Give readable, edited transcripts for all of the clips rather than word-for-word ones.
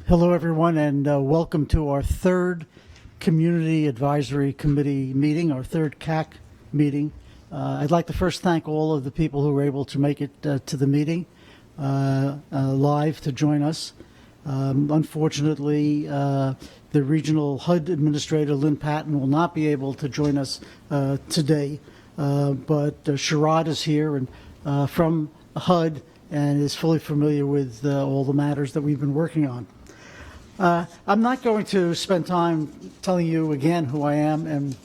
Hello, everyone, and welcome to our third Community Advisory Committee meeting, our third CAC meeting. I'd like to first thank all of the people who were able to make it to the meeting live to join us. Unfortunately, the regional HUD administrator, Lynn Patton, will not be able to join us today, but Sherrod is here and from HUD and is fully familiar with all the matters that we've been working on. I'm not going to spend time telling you again who I am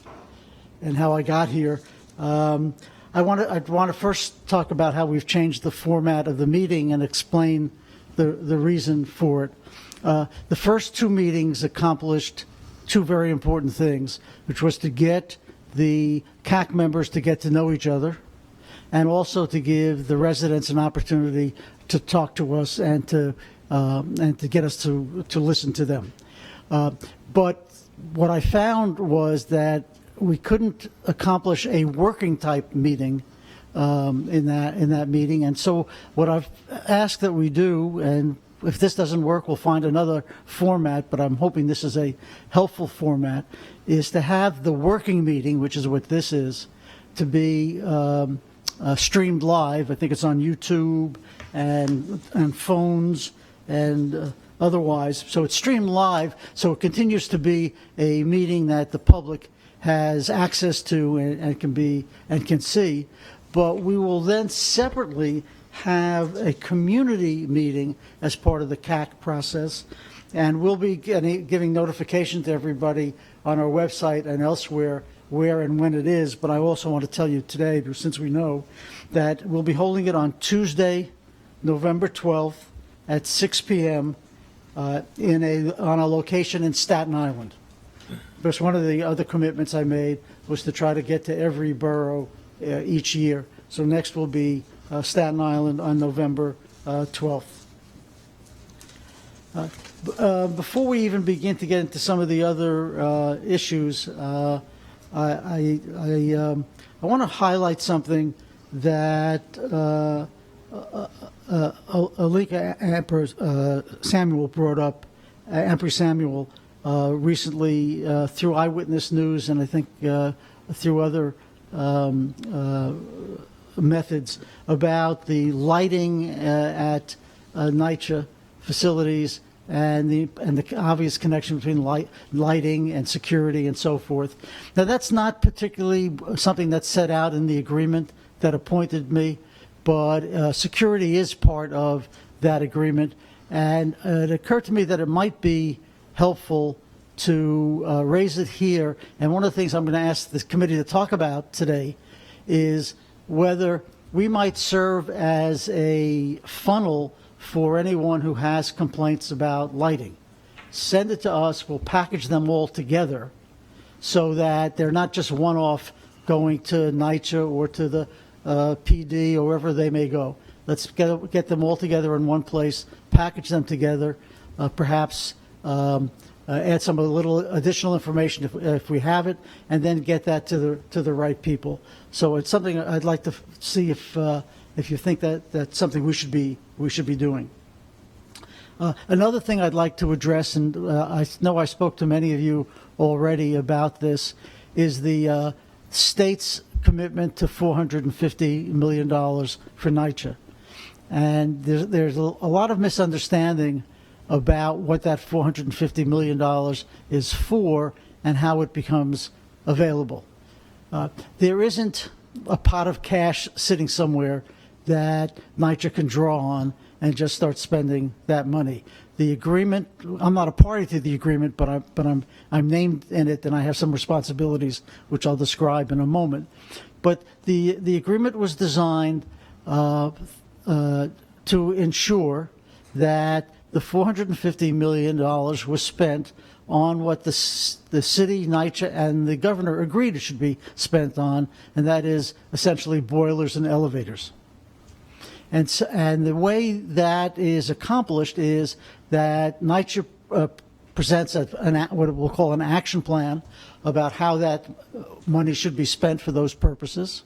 and how I got here. I want to first talk about how we've changed the format of the meeting and explain the reason for it. The first two meetings accomplished two very important things, which was to get the CAC members to get to know each other, and also to give the residents an opportunity to talk to us and to get us to listen to them. But what I found was that we couldn't accomplish a working type meeting in that meeting, and so what I've asked that we do, and if this doesn't work, we'll find another format, but I'm hoping this is a helpful format, is to have the working meeting, which is what this is, to be streamed live. I think it's on YouTube and phones and otherwise. So it's streamed live, so it continues to be a meeting that the public has access to and can see. But we will then separately have a community meeting as part of the CAC process, and we'll be giving notification to everybody on our website and elsewhere where and when it is. But I also want to tell you today, since we know, that we'll be holding it on Tuesday, November 12th at 6 p.m. On a location in Staten Island. Because one of the other commitments I made was to try to get to every borough each year. So next will be Staten Island on November 12th. Before we even begin to get into some of the other issues, I want to highlight something that Alika Samuel brought up, Ampry Samuel, recently through Eyewitness News, and I think through other methods, about the lighting at NYCHA facilities and the obvious connection between lighting and security and so forth. Now, that's not particularly something that's set out in the agreement that appointed me, but security is part of that agreement, and it occurred to me that it might be helpful to raise it here. And one of the things I'm going to ask this committee to talk about today is whether we might serve as a funnel for anyone who has complaints about lighting. Send it to us. We'll package them all together so that they're not just one-off going to NYCHA or to the PD or wherever they may go. Let's get them all together in one place, package them together, perhaps add some little additional information if we have it, and then get that to the right people. So it's something I'd like to see if you think that that's something we should be doing. Another thing I'd like to address, and I know I spoke to many of you already about this, is the state's commitment to $450 million for NYCHA. And there's a lot of misunderstanding about what that $450 million is for and how it becomes available. There isn't a pot of cash sitting somewhere that NYCHA can draw on and just start spending that money. The agreement, I'm not a party to the agreement, but I'm named in it, and I have some responsibilities, which I'll describe in a moment. But the agreement was designed to ensure that the $450 million was spent on what the city, NYCHA, and the governor agreed it should be spent on, and that is essentially boilers and elevators. And the way that is accomplished is that NYCHA presents what we'll call an action plan about how that money should be spent for those purposes.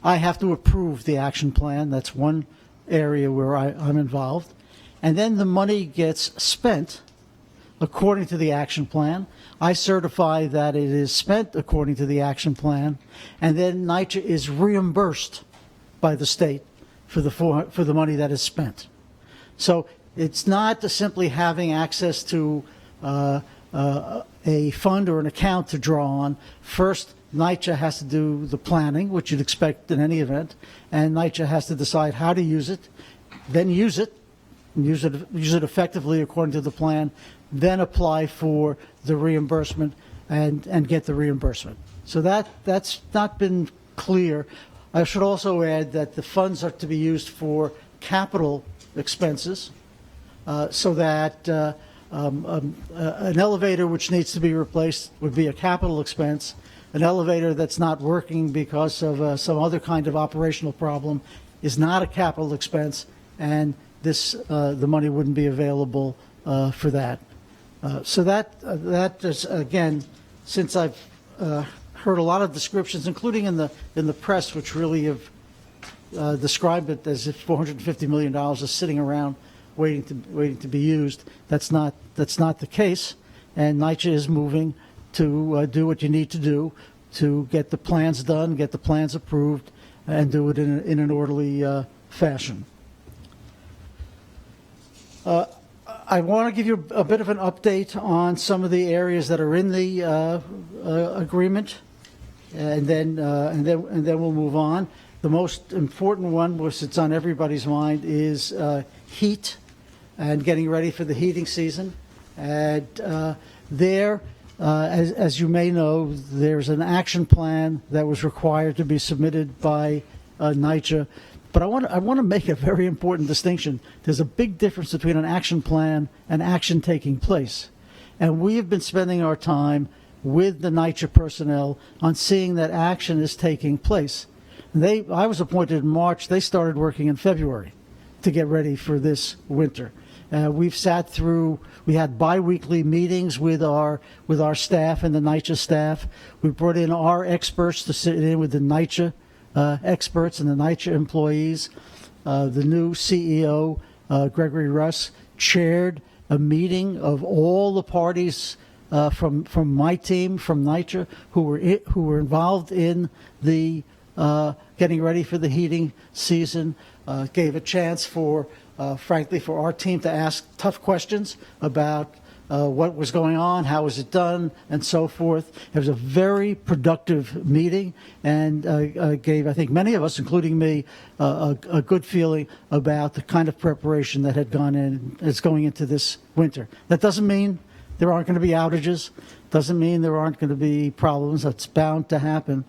I have to approve the action plan. That's one area where I'm involved. and then the money gets spent according to the action plan. I certify that it is spent according to the action plan, and then NYCHA is reimbursed by the state for the money that is spent. So it's not simply having access to a fund or an account to draw on. First, NYCHA has to do the planning, which you'd expect in any event, and NYCHA has to decide how to use it, then use it effectively according to the plan, then apply for the reimbursement and get the reimbursement. So that's not been clear. I should also add that the funds are to be used for capital expenses, so that an elevator which needs to be replaced would be a capital expense. An elevator that's not working because of some other kind of operational problem is not a capital expense, and the money wouldn't be available for that. So that is, again, since I've heard a lot of descriptions, including in the press, which really have described it as if $450 million is sitting around waiting to be used. That's not the case, and NYCHA is moving to do what you need to do to get the plans done, get the plans approved, and do it in an orderly fashion. I want to give you a bit of an update on some of the areas that are in the agreement, and then we'll move on. The most important one, which it's on everybody's mind, is heat and getting ready for the heating season. And as you may know, there's an action plan that was required to be submitted by NYCHA. But I want to make a very important distinction. There's a big difference between an action plan and action taking place. And we have been spending our time with the NYCHA personnel on seeing that action is taking place. I was appointed in March. They started working in February to get ready for this winter. We've sat through, we had bi-weekly meetings with our staff and the NYCHA staff. We brought in our experts to sit in with the NYCHA experts and the NYCHA employees. The new CEO, Gregory Russ, chaired a meeting of all the parties from my team, from NYCHA, who were involved in the getting ready for the heating season. Gave a chance frankly, for our team to ask tough questions about what was going on, how was it done, and so forth. It was a very productive meeting, and gave, I think, many of us, including me, a good feeling about the kind of preparation that had gone in, is going into this winter. That doesn't mean there aren't going to be outages. Doesn't mean there aren't going to be problems. That's bound to happen,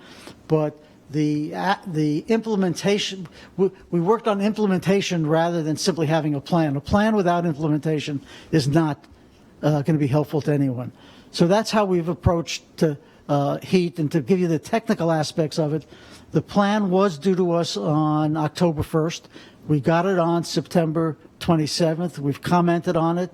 but the implementation, we worked on implementation rather than simply having a plan. A plan without implementation is not going to be helpful to anyone. So that's how we've approached heat. And to give you the technical aspects of it, the plan was due to us on October 1st. We got it on September 27th. We've commented on it.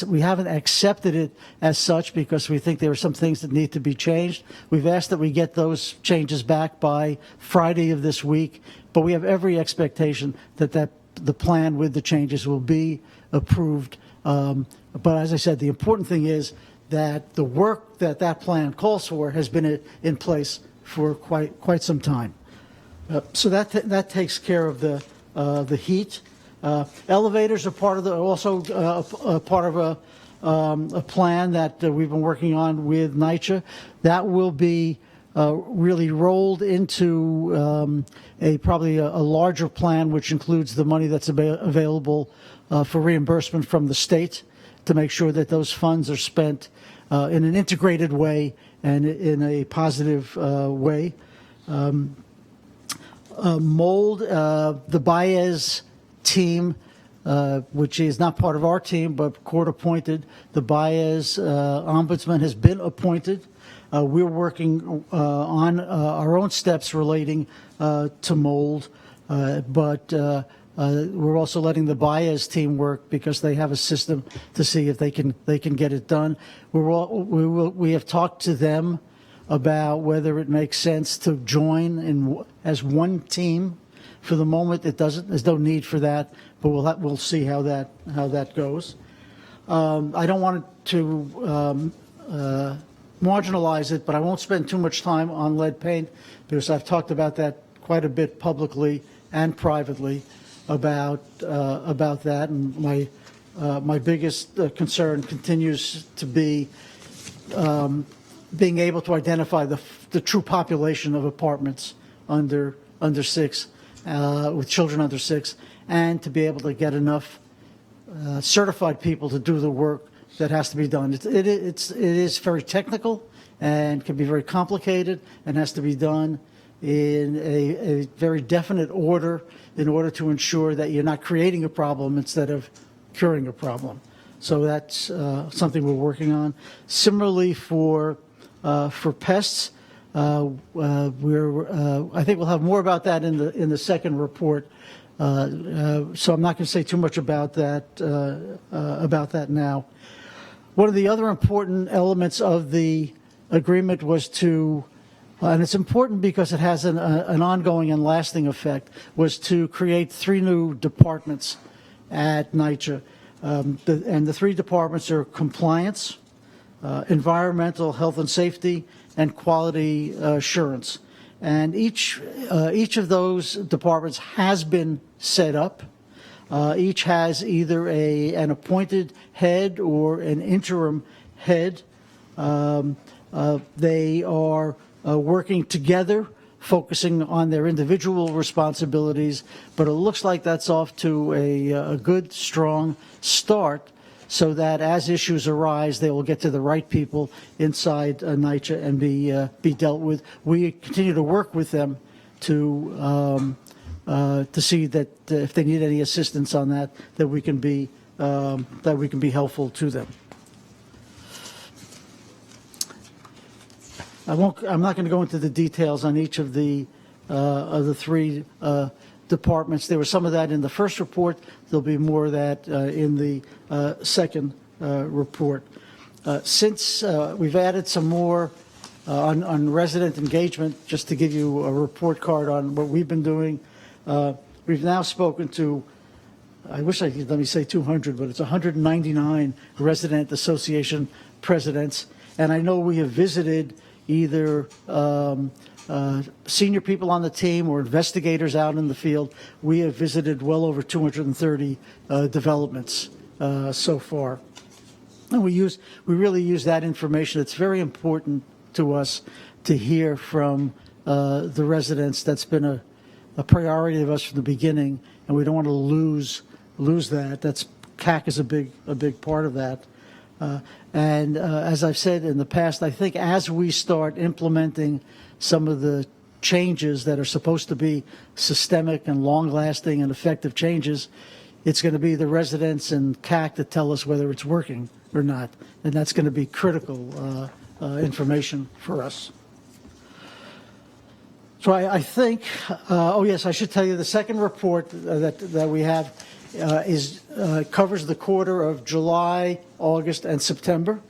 We haven't accepted it as such because we think there are some things that need to be changed. We've asked that we get those changes back by Friday of this week, but we have every expectation that the plan with the changes will be approved. But as I said, the important thing is that the work that plan calls for has been in place for quite some time. So that takes care of the heat. Elevators are part of also part of a plan that we've been working on with NYCHA. That will be really rolled into probably a larger plan, which includes the money that's available for reimbursement from the state, to make sure that those funds are spent in an integrated way and in a positive way. Mold, the Baez team, which is not part of our team but court appointed. The Baez ombudsman has been appointed. We're working on our own steps relating to mold, but we're also letting the Baez team work because they have a system to see if they can get it done. We have talked to them about whether it makes sense to join as one team For the moment, there's no need for that, but we'll see how that goes. I don't want to marginalize it, but I won't spend too much time on lead paint because I've talked about that quite a bit publicly and privately about that, and my biggest concern continues to be being able to identify the true population of apartments under 6, with children under 6, and to be able to get enough certified people to do the work that has to be done. It is very technical and can be very complicated and has to be done in a very definite order in order to ensure that you're not creating a problem instead of curing a problem. So that's something we're working on. Similarly for pests, I think we'll have more about that in the second report. So I'm not going to say too much about that now. One of the other important elements of the agreement was to, and it's important because it has an ongoing and lasting effect, was to create 3 new departments at NYCHA. And the 3 departments are compliance, environmental health and safety, and quality assurance. And each of those departments has been set up. Each has either an appointed head or an interim head. They are working together, focusing on their individual responsibilities, but it looks like that's off to a good, strong start, so that as issues arise, they will get to the right people inside NYCHA and be dealt with. We continue to work with them to see that if they need any assistance on that we can be helpful to them. I'm not going to go into the details on each of the 3 departments. There was some of that in the first report. There'll be more of that in the second report. Since we've added some more on resident engagement, just to give you a report card on what we've been doing, we've now spoken to, I wish I could let me say 200, but it's 199 resident association presidents. And I know we have visited either senior people on the team or investigators out in the field. We have visited well over 230 developments so far. And we really use that information. It's very important to us to hear from the residents. That's been a priority of us from the beginning, and we don't want to lose that. That's CAC is a big part of that. And as I've said in the past, I think as we start implementing some of the changes that are supposed to be systemic and long-lasting and effective changes, it's going to be the residents and CAC that tell us whether it's working or not. And that's going to be critical information for us. So I think, oh yes, I should tell you the second report that we have covers the quarter of July, August, and September.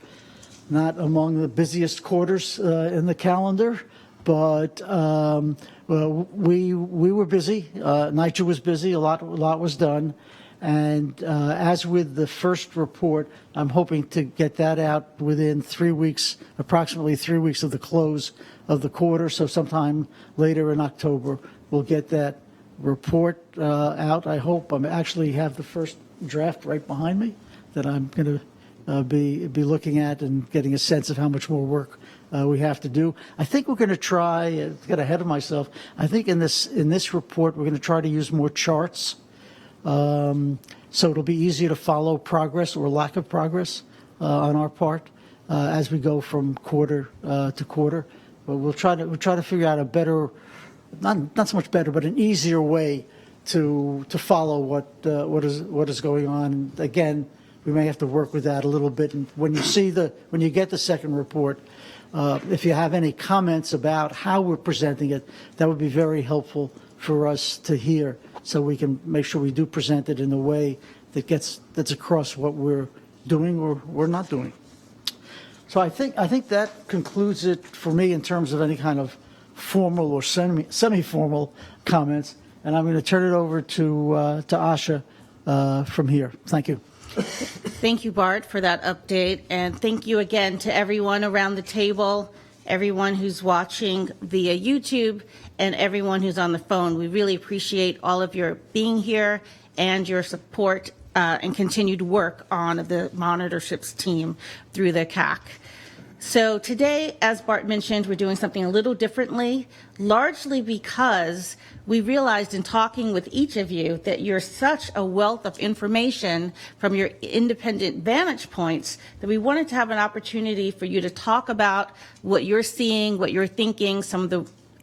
Not among the busiest quarters in the calendar, but we were busy. NYCHA was busy. A lot was done. And as with the first report, I'm hoping to get that out within 3 weeks, approximately 3 weeks of the close of the quarter. So sometime later in October, we'll get that report out. I hope. I actually have the first draft right behind me that I'm going to be looking at and getting a sense of how much more work we have to do. I think we're going to try, to get ahead of myself, I think in this report we're going to try to use more charts. So it'll be easier to follow progress or lack of progress on our part as we go from quarter to quarter. But we'll try to figure out a better, not so much better, but an easier way to follow what is going on. And again, we may have to work with that a little bit. And when you get the second report, if you have any comments about how we're presenting it, that would be very helpful for us to hear, so we can make sure we do present it in a way that's across what we're doing or we're not doing. So I think that concludes it for me in terms of any kind of formal or semi-formal comments. and I'm going to turn it over to Asha from here. Thank you. Thank you, Bart, for that update, and thank you again to everyone around the table, everyone who's watching via YouTube, and everyone who's on the phone. We really appreciate all of your being here and your support and continued work on the monitorships team through the CAC. So today, as Bart mentioned, we're doing something a little differently, largely because we realized in talking with each of you that you're such a wealth of information from your independent vantage points that we wanted to have an opportunity for you to talk about what you're seeing, what you're thinking,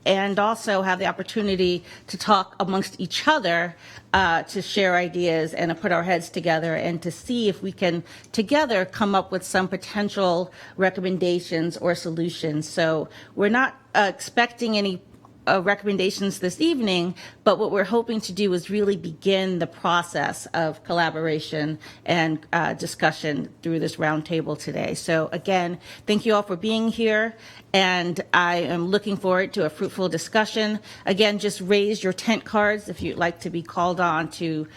and also have the opportunity to talk amongst each other, to share ideas and to put our heads together and to see if we can together come up with some potential recommendations or solutions. So we're not expecting any recommendations this evening, but what we're hoping to do is really begin the process of collaboration and discussion through this roundtable today. So again, thank you all for being here, and I am looking forward to a fruitful discussion. Again, just raise your tent cards if you'd like to be called on to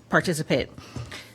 participate.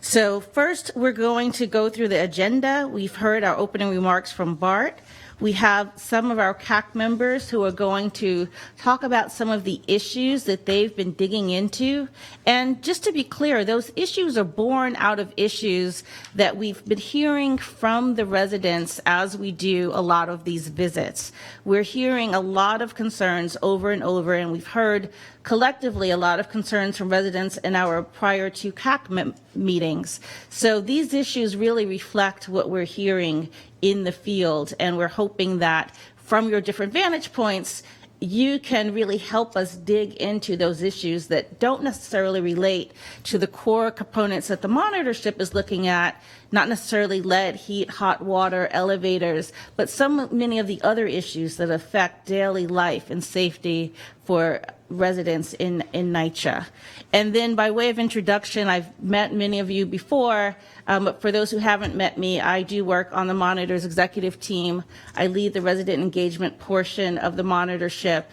So first, we're going to go through the agenda. We've heard our opening remarks from Bart. We have some of our CAC members who are going to talk about some of the issues that they've been digging into. And just to be clear, those issues are born out of issues that we've been hearing from the residents as we do a lot of these visits. We're hearing a lot of concerns over and over, and we've heard collectively a lot of concerns from residents in our prior to CAC meetings. So these issues really reflect what we're hearing in the field, and we're hoping that from your different vantage points, you can really help us dig into those issues that don't necessarily relate to the core components that the monitorship is looking at, not necessarily lead, heat, hot water, elevators, but many of the other issues that affect daily life and safety for residents in NYCHA. And then by way of introduction, I've met many of you before, but for those who haven't met me, I do work on the Monitor's executive team. I lead the resident engagement portion of the monitorship,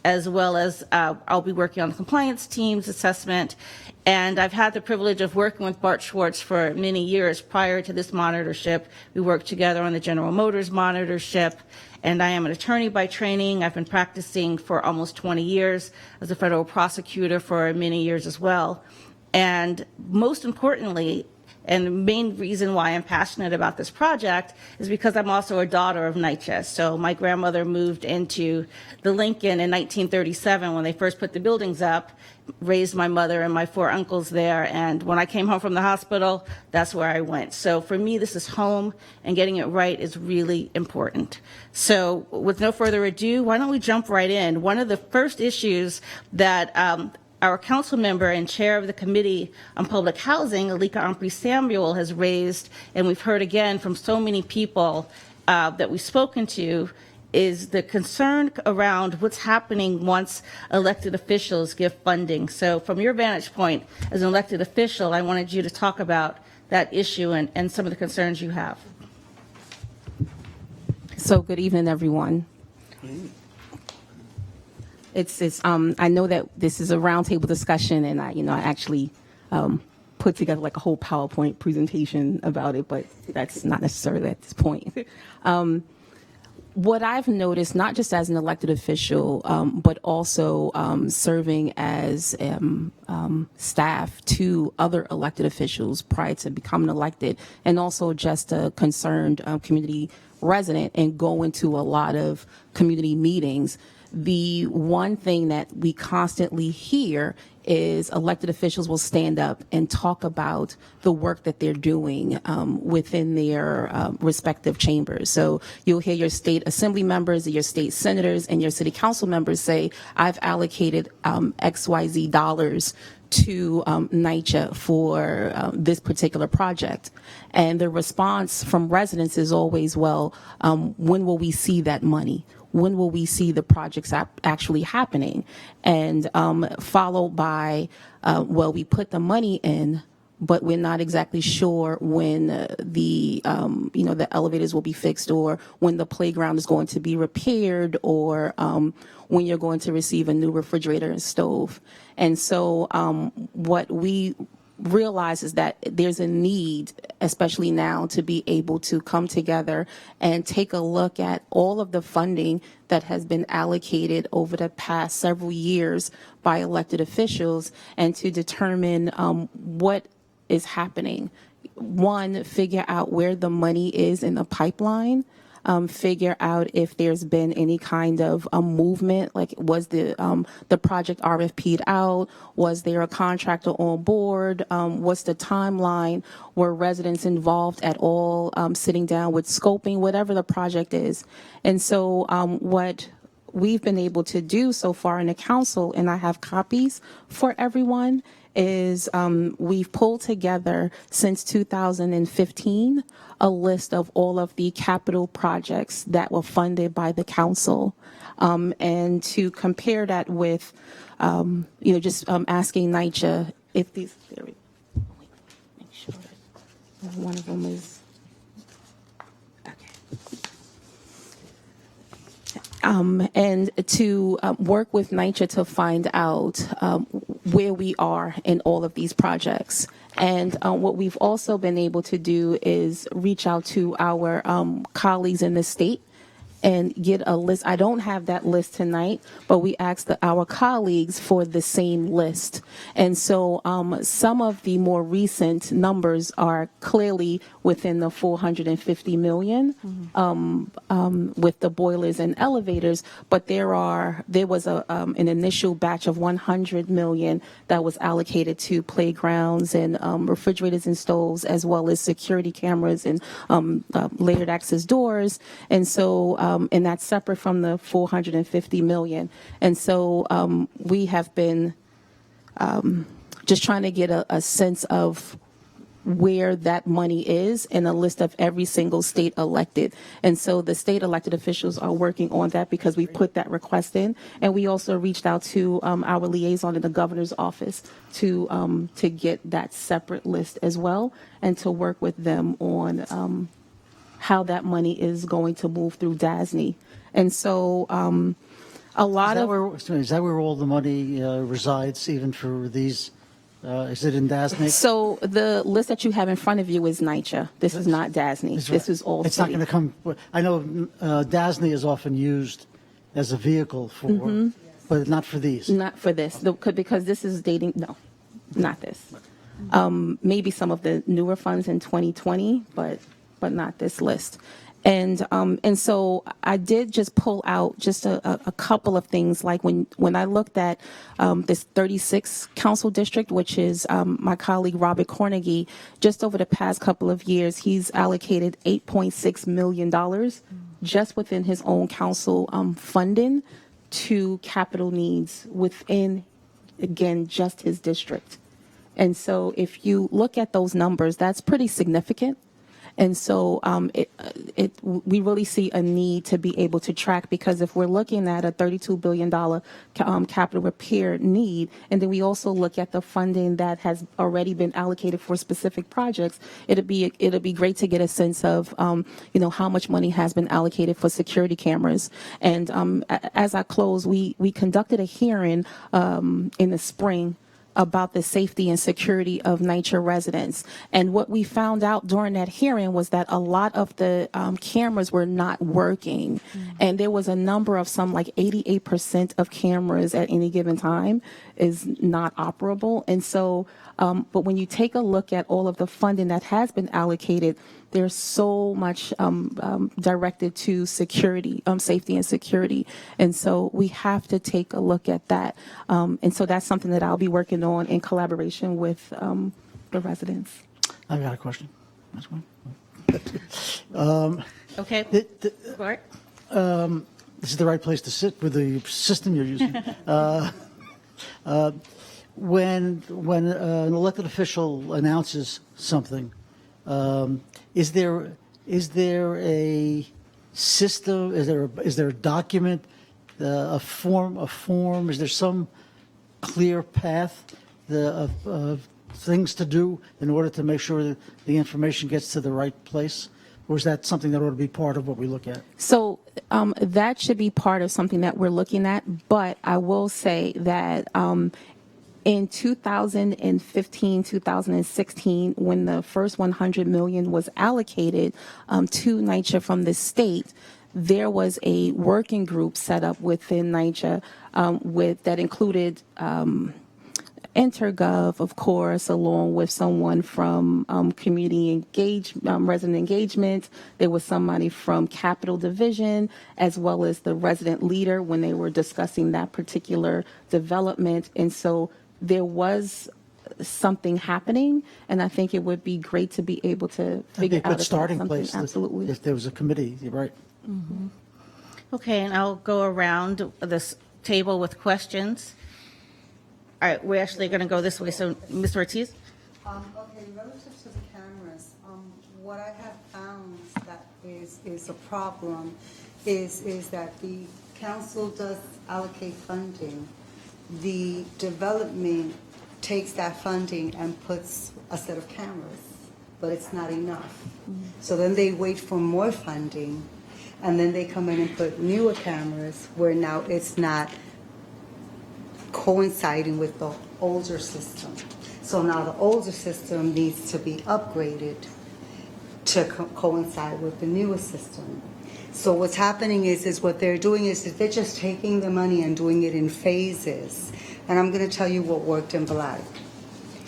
as well as I'll be working on the compliance team's assessment. And I've had the privilege of working with Bart Schwartz for many years prior to this monitorship. We worked together on the General Motors monitorship, and I am an attorney by training. I've been practicing for almost 20 years as a federal prosecutor for many years as well. And most importantly, and the main reason why I'm passionate about this project is because I'm also a daughter of NYCHA. So my grandmother moved into the Lincoln in 1937 when they first put the buildings up, raised my mother and my 4 uncles there, and when I came home from the hospital, that's where I went. So for me, this is home, and getting it right is really important. So with no further ado, why don't we jump right in? One of the first issues that our council member and chair of the Committee on Public Housing, Alika Ampry-Samuel, has raised, and we've heard again from so many people that we've spoken to, is the concern around what's happening once elected officials give funding. So from your vantage point as an elected official, I wanted you to talk about that issue and some of the concerns you have. So good evening, everyone. I know that this is a roundtable discussion, and I actually put together like a whole PowerPoint presentation about it, but that's not necessarily at this point. What I've noticed, not just as an elected official, but also serving as staff to other elected officials prior to becoming elected, and also just a concerned community resident and going to a lot of community meetings, the one thing that we constantly hear is elected officials will stand up and talk about the work that they're doing within their respective chambers. So you'll hear your state assembly members, your state senators, and your city council members say, I've allocated XYZ dollars to NYCHA for this particular project. And the response from residents is always, well, when will we see that money? When will we see the projects actually happening? And followed by, well, we put the money in, but we're not exactly sure when the elevators will be fixed, or when the playground is going to be repaired, or when you're going to receive a new refrigerator and stove. And so what we realize is that there's a need, especially now, to be able to come together and take a look at all of the funding that has been allocated over the past several years by elected officials, and to determine what is happening. One, figure out where the money is in the pipeline. Figure out if there's been any kind of movement, like was the project RFP'd out? Was there a contractor on board? What's the timeline? Were residents involved at all, sitting down with scoping, whatever the project is? And so what we've been able to do so far in the council, and I have copies for everyone, is we've pulled together since 2015 a list of all of the capital projects that were funded by the council, and to compare that with, just asking NYCHA if these. There we go. Make sure that one of them is. And to work with NYCHA to find out where we are in all of these projects. And what we've also been able to do is reach out to our colleagues in the state and get a list. I don't have that list tonight, but we asked our colleagues for the same list. And so some of the more recent numbers are clearly within the 450 million with the boilers and elevators, but there was an initial batch of 100 million that was allocated to playgrounds and refrigerators and stoves, as well as security cameras and layered access doors. And so and that's separate from the 450 million. And so we have been just trying to get a sense of where that money is, and a list of every single state elected. And so the state elected officials are working on that because we put that request in. And we also reached out to our liaison in the governor's office to get that separate list as well, and to work with them on how that money is going to move through DASNY. And so a lot is that where all the money resides, even for these? Is it in DASNY? So the list that you have in front of you is NYCHA. This is not DASNY. This is all It's city. not going to come. I know DASNY is often used as a vehicle for, but not for these. Not for this, because this is dating. No, not this. Maybe some of the newer funds in 2020, but not this list. And so I did just pull out just a couple of things, like when I looked at this 36 council district, which is my colleague Robert Cornegie, just over the past couple of years, he's allocated $8.6 million just within his own council funding to capital needs within, again, just his district. And so if you look at those numbers, that's pretty significant. And so we really see a need to be able to track, because if we're looking at a $32 billion capital repair need, and then we also look at the funding that has already been allocated for specific projects, it'd be great to get a sense of how much money has been allocated for security cameras. And as I close, we conducted a hearing in the spring about the safety and security of NYCHA residents. And what we found out during that hearing was that a lot of the cameras were not working. And there was a number of some like 88% of cameras at any given time is not operable. And so, but when you take a look at all of the funding that has been allocated, there's so much directed to security, safety and security. And so we have to take a look at that. And so that's something that I'll be working on in collaboration with the residents. I've got a question. That's one. Okay. Bart? This is the right place to sit with the system you're using. When an elected official announces something, is there a system? Is there a document, a form? Is there some clear path of things to do in order to make sure that the information gets to the right place? Or is that something that ought to be part of what we look at? So that should be part of something that we're looking at. But I will say that in 2015, 2016, when the first 100 million was allocated to NYCHA from the state, there was a working group set up within NYCHA that included Intergov, of course, along with someone from resident engagement. There was somebody from Capital Division, as well as the resident leader when they were discussing that particular development. And so there was something happening, and I think it would be great to be able to figure That'd be a out good if starting that's something. place. Absolutely. If there was a committee, you're right. Okay, and I'll go around this table with questions. All right, we're actually going to go this way. So, Ms. Ortiz? Okay, relative to the cameras, what I have found that is a problem is that the council does allocate funding. The development takes that funding and puts a set of cameras, but it's not enough. So then they wait for more funding, and then they come in and put newer cameras where now it's not coinciding with the older system. So now the older system needs to be upgraded to coincide with the newer system. So what's happening is what they're doing is that they're just taking the money and doing it in phases. And I'm going to tell you what worked in Vlad.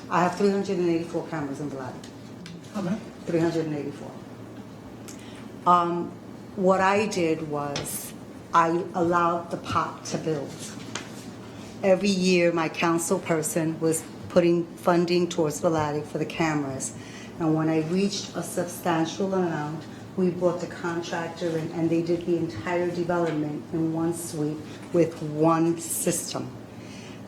I have 384 cameras in Vlad. Okay. 384. What I did was I allowed the pot to build. Every year, my council person was putting funding towards Valadic for the cameras. And when I reached a substantial amount, we brought the contractor in, and they did the entire development in one sweep with one system.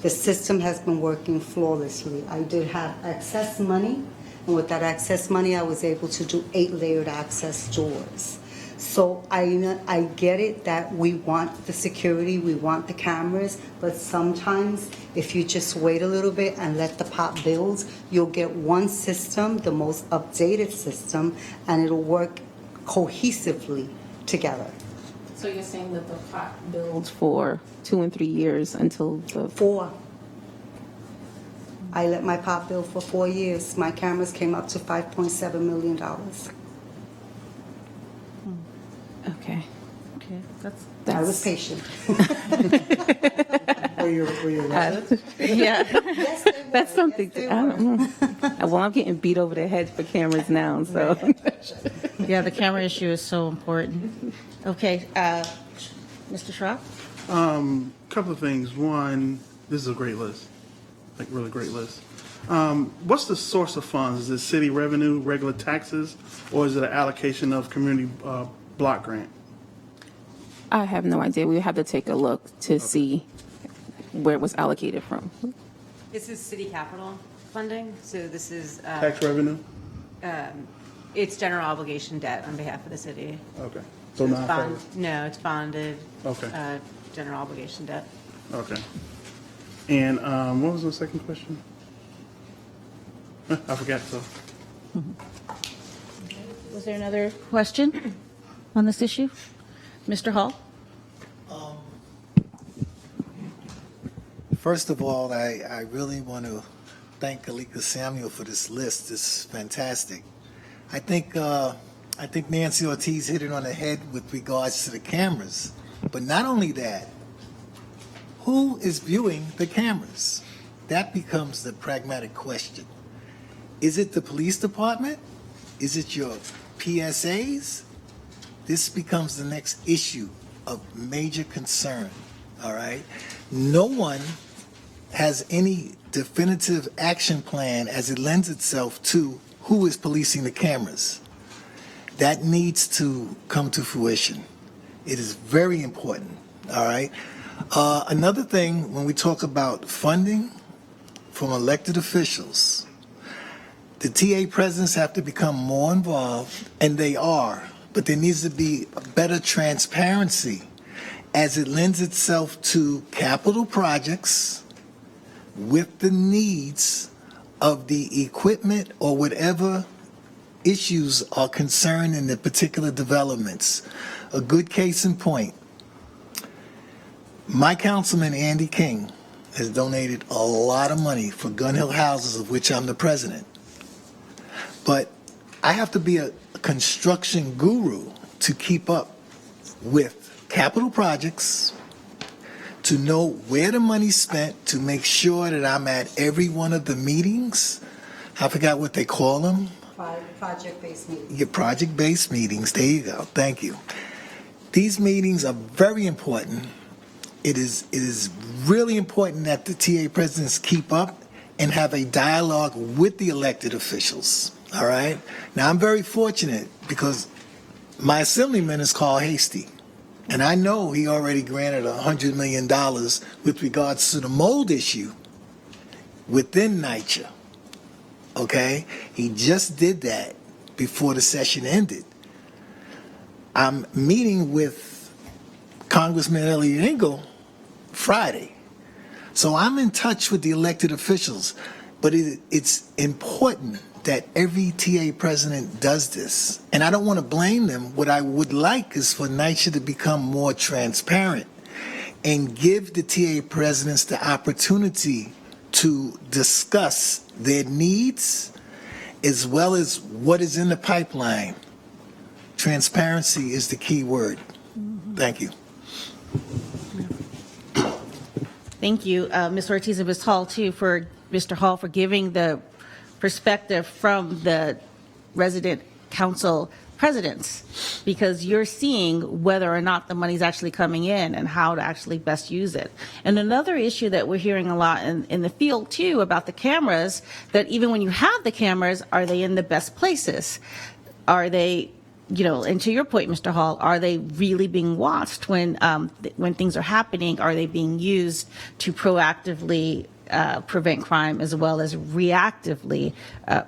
The system has been working flawlessly. I did have excess money, and with that excess money, I was able to do 8 layered access doors. So I get it that we want the security, we want the cameras, but sometimes if you just wait a little bit and let the pot build, you'll get one system, the most updated system, and it'll work cohesively together. So you're saying that the pot builds for 2 and 3 years until the 4. I let my pot build for 4 years. My cameras came up to $5.7 million. Okay. Okay, I was patient. Were you resident? yeah. Yes, they were. That's something. Yes, they I don't were. know. Well, I'm getting beat over the head for cameras now, so. Yeah, the camera issue is so important. Okay, Mr. Schrock? Couple of things. One, this is a great list, like really great list. What's the source of funds? Is it city revenue, regular taxes, or is it an allocation of community block grant? I have no idea. We have to take a look to see where it was allocated from. This is city capital funding, so this is, Tax revenue? it's general obligation debt on behalf of the city. Okay. So It's not bond- No, it's bonded. Okay. General obligation debt. Okay. And what was the second question? I forgot. So Was there another question on this issue? Mr. Hall? First of all, I really want to thank Kalika Samuel for this list. It's fantastic. I think Nancy Ortiz hit it on the head with regards to the cameras. But not only that, who is viewing the cameras? That becomes the pragmatic question. Is it the police department? Is it your PSAs? This becomes the next issue of major concern, all right? No one has any definitive action plan as it lends itself to who is policing the cameras. That needs to come to fruition. It is very important, all right? Another thing, when we talk about funding from elected officials, the TA presidents have to become more involved, and they are, but there needs to be better transparency as it lends itself to capital projects with the needs of the equipment or whatever issues are concerned in the particular developments. A good case in point, my councilman, Andy King, has donated a lot of money for Gun Hill Houses, of which I'm the president. But I have to be a construction guru to keep up with capital projects, to know where the money's spent, to make sure that I'm at every one of the meetings. I forgot what they call them. Project-based meetings. Your project-based meetings. There you go. Thank you. These meetings are very important. It is really important that the TA presidents keep up and have a dialogue with the elected officials. All right? Now, I'm very fortunate because my assemblyman is called Hasty. And I know he already granted $100 million with regards to the mold issue within NYCHA. Okay? He just did that before the session ended. I'm meeting with Congressman Elliot Engel Friday. So I'm in touch with the elected officials. But it's important that every TA president does this. And I don't want to blame them. What I would like is for NYCHA to become more transparent and give the TA presidents the opportunity to discuss their needs as well as what is in the pipeline. Transparency is the key word. Thank you. Thank you, Ms. Ortiz and Ms. Hall, too, for Mr. Hall for giving the perspective from the resident council presidents, because you're seeing whether or not the money's actually coming in and how to actually best use it. And another issue that we're hearing a lot in the field, too, about the cameras, that even when you have the cameras, are they in the best places? Are they, you know, and to your point, Mr. Hall, are they really being watched when things are happening? Are they being used to proactively prevent crime as well as reactively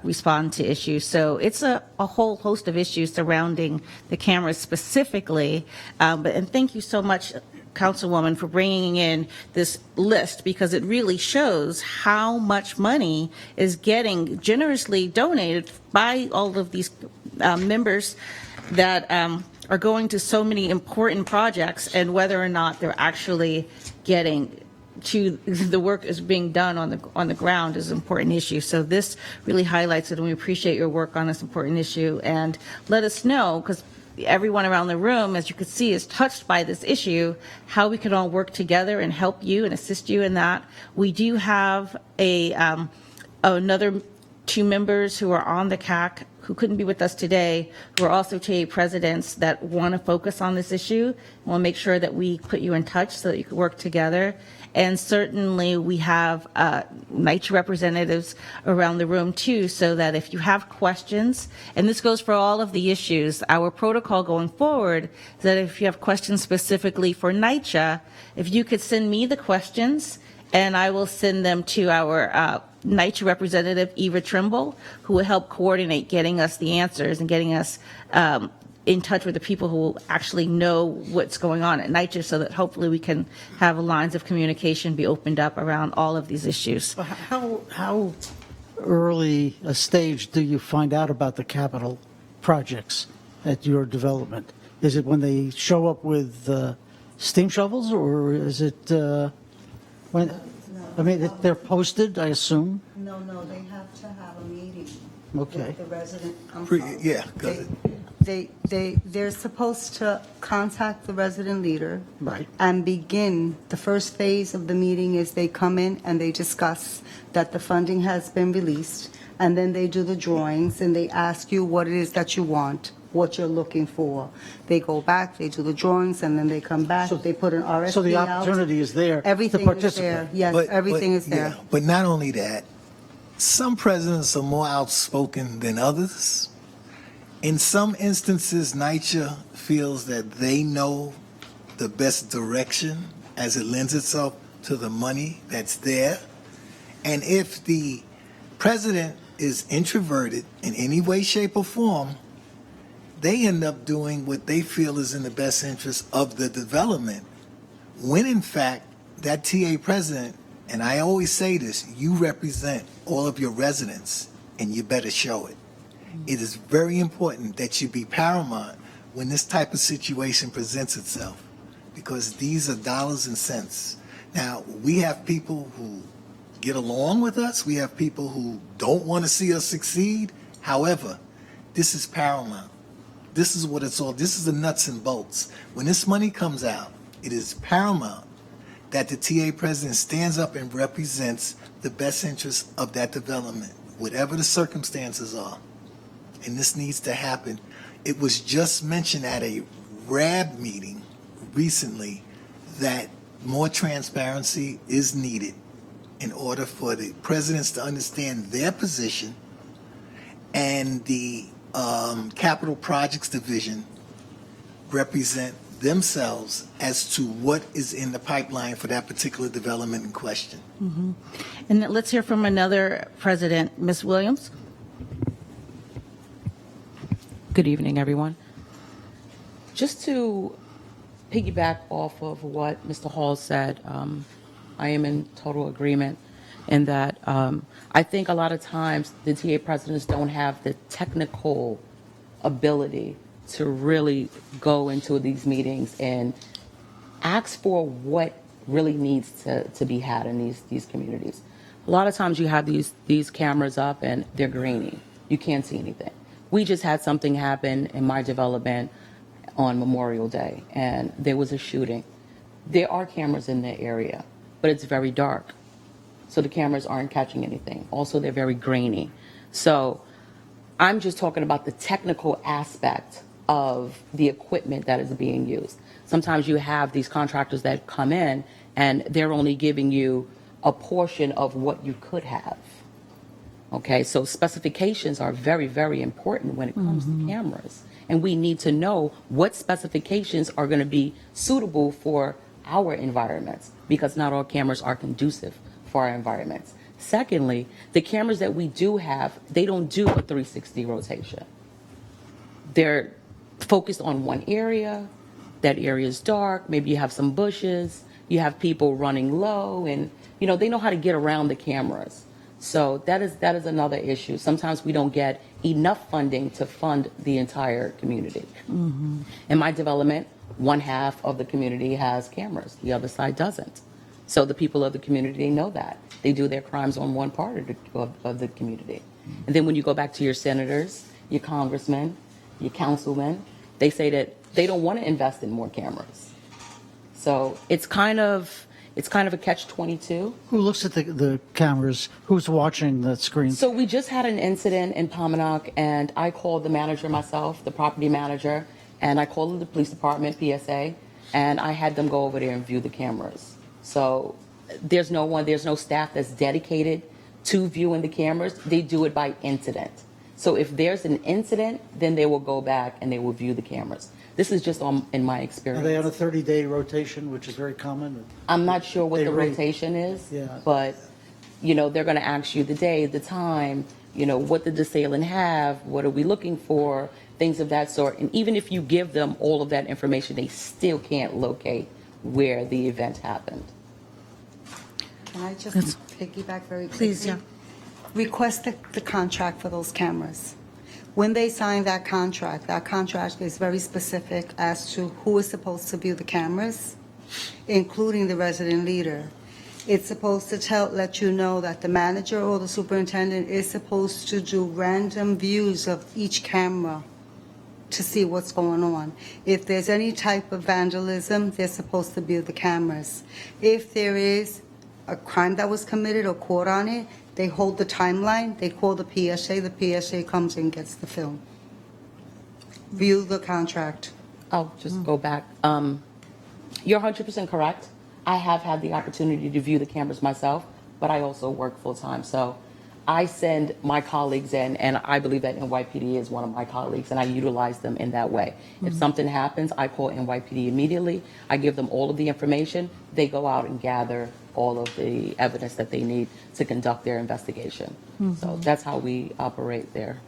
respond to issues? So it's a whole host of issues surrounding the cameras specifically. And thank you so much, Councilwoman, for bringing in this list, because it really shows how much money is getting generously donated by all of these members that are going to so many important projects, and whether or not they're actually getting to the work is being done on the ground is an important issue. So this really highlights it, and we appreciate your work on this important issue. And let us know, because everyone around the room, as you can see, is touched by this issue, how we can all work together and help you and assist you in that. We do have another 2 members who are on the CAC who couldn't be with us today, who are also TA presidents that want to focus on this issue. We'll make sure that we put you in touch so that you can work together. And certainly we have NYCHA representatives around the room too, so that if you have questions, and this goes for all of the issues, our protocol going forward is that if you have questions specifically for NYCHA, if you could send me the questions, and I will send them to our NYCHA representative, Eva Trimble, who will help coordinate getting us the answers and getting us in touch with the people who will actually know what's going on at NYCHA, so that hopefully we can have lines of communication be opened up around all of these issues. How early a stage do you find out about the capital projects at your development? Is it when they show up with steam shovels, or is it when? I mean, they're posted, I assume? No, they have to have a meeting. Okay. With the resident. Yeah, go ahead. They're supposed to contact the resident leader. Right. And begin, the first phase of the meeting is they come in and they discuss that the funding has been released, and then they do the drawings and they ask you what it is that you want, what you're looking for. They go back, they do the drawings, and then they come back, So- they put an RFP out. So the opportunity is there to Everything is participate. there, yes, everything is there. Yeah, but not only that, some presidents are more outspoken than others. In some instances, NYCHA feels that they know the best direction as it lends itself to the money that's there. And if the president is introverted in any way, shape, or form, they end up doing what they feel is in the best interest of the development, when in fact that TA president And I always say this, you represent all of your residents, and you better show it. It is very important that you be paramount when this type of situation presents itself, because these are dollars and cents. Now, we have people who get along with us. We have people who don't want to see us succeed. However, this is paramount. This is what it's all, this is the nuts and bolts. When this money comes out, it is paramount that the TA president stands up and represents the best interests of that development, whatever the circumstances are. And this needs to happen. It was just mentioned at a RAB meeting recently that more transparency is needed in order for the presidents to understand their position, and the Capital Projects Division represent themselves as to what is in the pipeline for that particular development in question. And let's hear from another president, Ms. Williams. Good evening, everyone. Just to piggyback off of what Mr. Hall said, I am in total agreement in that I think a lot of times the TA presidents don't have the technical ability to really go into these meetings and ask for what really needs to be had in these communities. A lot of times you have these cameras up and they're grainy. You can't see anything. We just had something happen in my development on Memorial Day, and there was a shooting. There are cameras in the area, but it's very dark, so the cameras aren't catching anything. Also, they're very grainy. So I'm just talking about the technical aspect of the equipment that is being used. Sometimes you have these contractors that come in and they're only giving you a portion of what you could have. Okay, so specifications are very, very important when it comes to cameras. And we need to know what specifications are going to be suitable for our environments, because not all cameras are conducive for our environments. Secondly, the cameras that we do have, they don't do a 360 rotation. They're focused on one area. That area is dark. Maybe you have some bushes. You have people running low, and they know how to get around the cameras. So that is another issue. Sometimes we don't get enough funding to fund the entire community. In my development, one half of the community has cameras. The other side doesn't. So the people of the community know that. They do their crimes on one part of the community. And then when you go back to your senators, your congressmen, your councilmen, they say that they don't want to invest in more cameras. So it's kind of a catch-22. Who looks at the cameras? Who's watching the screen? So we just had an incident in Pominock, and I called the manager myself, the property manager, and I called the police department, PSA, and I had them go over there and view the cameras. So there's no staff that's dedicated to viewing the cameras. They do it by incident. So if there's an incident, then they will go back and they will view the cameras. This is just in my experience. Are they on a 30-day rotation, which is very common? I'm not sure what They the rate. rotation is, Yeah. but they're going to ask you the day, the time, what did the assailant have, what are we looking for, things of that sort. And even if you give them all of that information, they still can't locate where the event happened. Can I just piggyback very quickly? Please, yeah. Request the contract for those cameras. When they sign that contract is very specific as to who is supposed to view the cameras, including the resident leader. It's supposed to let you know that the manager or the superintendent is supposed to do random views of each camera to see what's going on. If there's any type of vandalism, they're supposed to view the cameras. If there is a crime that was committed or caught on it, they hold the timeline, they call the PSA comes and gets the film. View the contract. I'll just go back. You're 100% correct. I have had the opportunity to view the cameras myself, but I also work full time. So I send my colleagues in, and I believe that NYPD is one of my colleagues, and I utilize them in that way. If something happens, I call NYPD immediately. I give them all of the information. They go out and gather all of the evidence that they need to conduct their investigation. So that's how we operate there.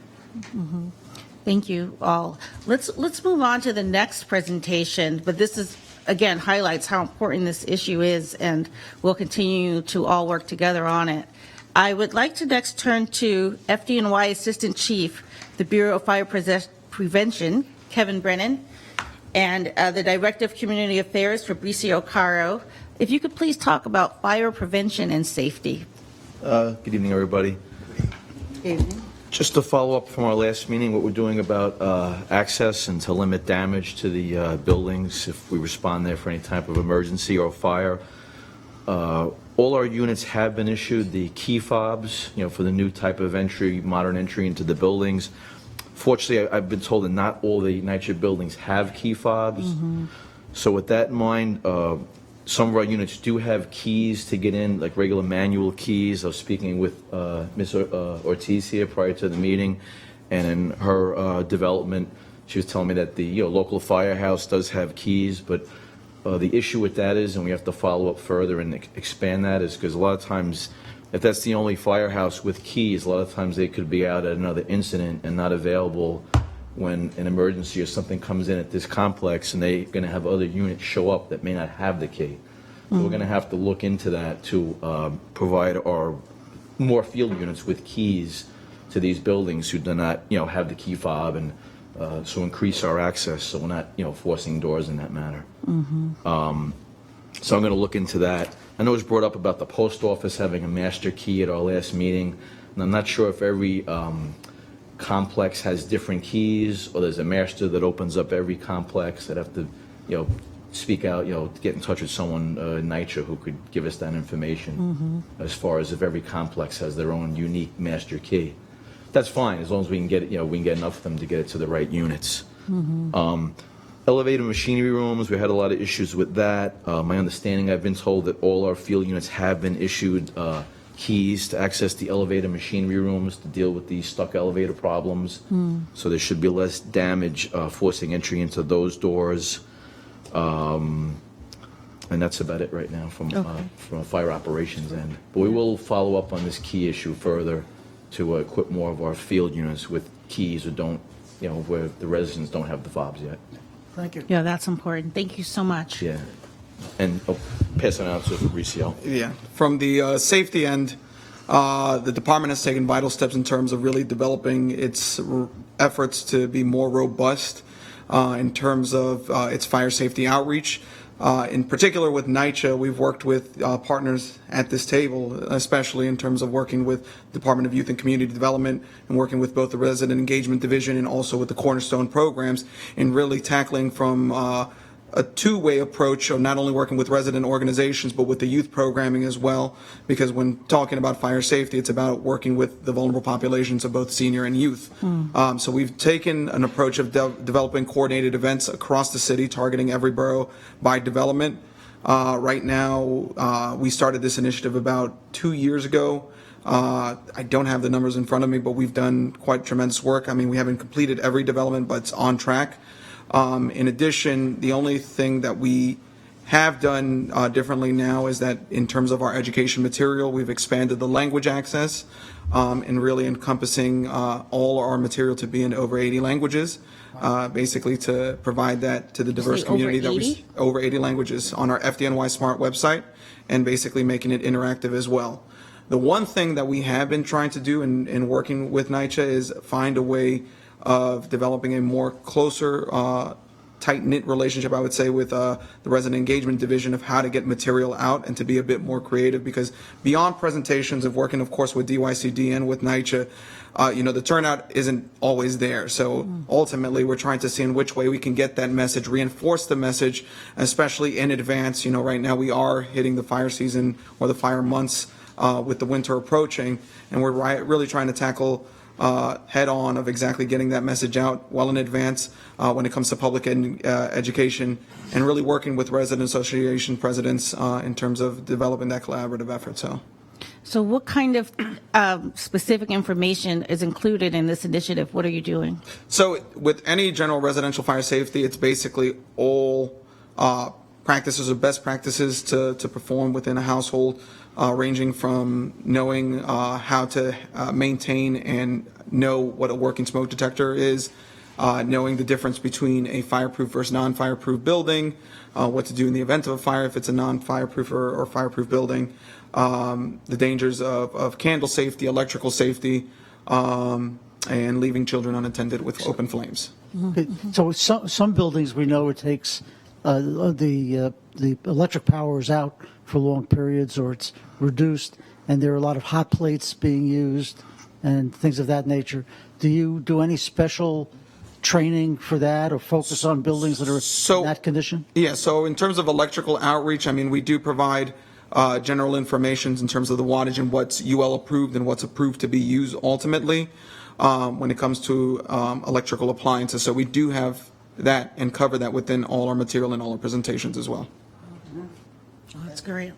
Thank you all. Let's move on to the next presentation, but this is again, highlights how important this issue is, and we'll continue to all work together on it. I would like to next turn to FDNY Assistant Chief, the Bureau of Fire Prevention, Kevin Brennan, and the Director of Community Affairs, Fabricio Caro. If you could please talk about fire prevention and safety. Good evening, everybody. Just to follow up from our last meeting, what we're doing about access and to limit damage to the buildings if we respond there for any type of emergency or fire. All our units have been issued the key fobs, for the new type of entry, modern entry into the buildings. Fortunately, I've been told that not all the NYCHA buildings have key fobs. So with that in mind, some of our units do have keys to get in, like regular manual keys. I was speaking with Ms. Ortiz here prior to the meeting, and in her development, she was telling me that the local firehouse does have keys, but the issue with that is, and we have to follow up further and expand that, is because a lot of times, if that's the only firehouse with keys, a lot of times they could be out at another incident and not available when an emergency or something comes in at this complex, and they're going to have other units show up that may not have the key. So we're going to have to look into that to provide our more field units with keys to these buildings who do not, have the key fob, and so increase our access so we're not, forcing doors in that manner. So I'm going to look into that. I know it was brought up about the post office having a master key at our last meeting, and I'm not sure if every complex has different keys or there's a master that opens up every complex. I'd have to, speak out, get in touch with someone, NYCHA, who could give us that information as far as if every complex has their own unique master key. That's fine, as long as we can get it, we can get enough of them to get it to the right units. Elevator machinery rooms, we had a lot of issues with that. My understanding, I've been told that all our field units have been issued keys to access the elevator machinery rooms to deal with the stuck elevator problems. So there should be less damage forcing entry into those doors. And that's about it right now from a fire operations end. But we will follow up on this key issue further to equip more of our field units with keys or don't, where the residents don't have the fobs yet. Thank you. Yeah, that's important. Thank you so much. Yeah. And pass it on to Fabricio. Yeah, from the safety end, the department has taken vital steps in terms of really developing its efforts to be more robust in terms of its fire safety outreach. In particular with NYCHA, we've worked with partners at this table, especially in terms of working with Department of Youth and Community Development and working with both the Resident Engagement Division and also with the Cornerstone programs in really tackling from a two-way approach of not only working with resident organizations but with the youth programming as well, because when talking about fire safety, it's about working with the vulnerable populations of both senior and youth. So we've taken an approach of developing coordinated events across the city, targeting every borough by development. Right now, we started this initiative about 2 years ago. I don't have the numbers in front of me, but we've done quite tremendous work. I mean, we haven't completed every development, but it's on track. In addition, the only thing that we have done differently now is that in terms of our education material, we've expanded the language access and really encompassing all our material to be in over 80 languages, basically to provide that to the diverse community that we over 80 languages on our FDNY Smart website, and basically making it interactive as well. The one thing that we have been trying to do in working with NYCHA is find a way of developing a more closer, tight-knit relationship, I would say, with the Resident Engagement Division of how to get material out and to be a bit more creative, because beyond presentations of working, of course, with DYCD and with NYCHA, the turnout isn't always there. So ultimately, we're trying to see in which way we can get that message, reinforce the message, especially in advance. Right now we are hitting the fire season or the fire months with the winter approaching, and we're really trying to tackle head on of exactly getting that message out well in advance when it comes to public education, and really working with resident association presidents in terms of developing that collaborative effort. So what kind of specific information is included in this initiative? What are you doing? So with any general residential fire safety, it's basically all practices or best practices to perform within a household, ranging from knowing how to maintain and know what a working smoke detector is, knowing the difference between a fireproof versus non-fireproof building, what to do in the event of a fire if it's a non-fireproof or fireproof building, the dangers of candle safety, electrical safety, and leaving children unattended with open flames. So some buildings, we know it takes, the electric power is out for long periods or it's reduced, and there are a lot of hot plates being used and things of that nature. Do you do any special training for that or focus on buildings that are in that condition? Yeah, so in terms of electrical outreach, I mean, we do provide general information in terms of the wattage and what's UL approved and what's approved to be used ultimately when it comes to electrical appliances. So we do have that and cover that within all our material and all our presentations as well. Oh, that's great.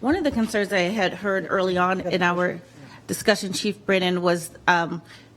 One of the concerns I had heard early on in our discussion, Chief Brennan, was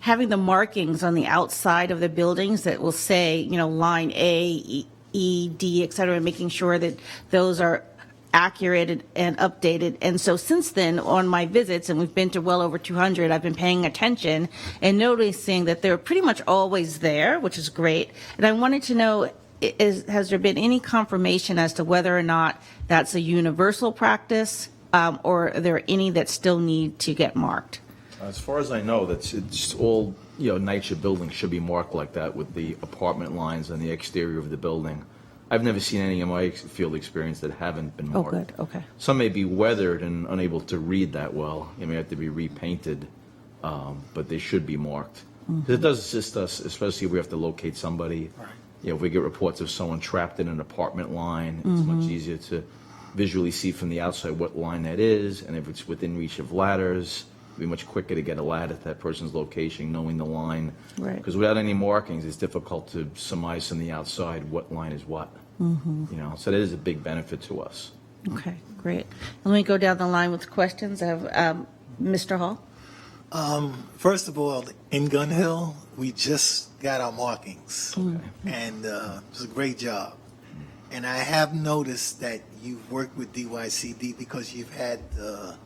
having the markings on the outside of the buildings that will say, line A, E, D, et cetera, and making sure that those are accurate and updated. And so since then, on my visits, and we've been to well over 200, I've been paying attention and noticing that they're pretty much always there, which is great. And I wanted to know, has there been any confirmation as to whether or not that's a universal practice, or are there any that still need to get marked? As far as I know, it's all, NYCHA buildings should be marked like that with the apartment lines on the exterior of the building. I've never seen any in my field experience that haven't been Oh, marked. good, okay. Some may be weathered and unable to read that well. They may have to be repainted, but they should be marked. 'Cause it does assist us, especially if we have to locate somebody. Right. If we get reports of someone trapped in an apartment line, it's much easier to visually see from the outside what line that is, and if it's within reach of ladders, it'll be much quicker to get a ladder to that person's location, knowing the line. Right. Because without any markings, it's difficult to surmise from the outside what line is what. So that is a big benefit to us. Okay, great. Let me go down the line with questions. I have Mr. Hall. First of all, in Gun Hill, we just got our markings, and it was a great job. And I have noticed that you've worked with DYCD because you've had the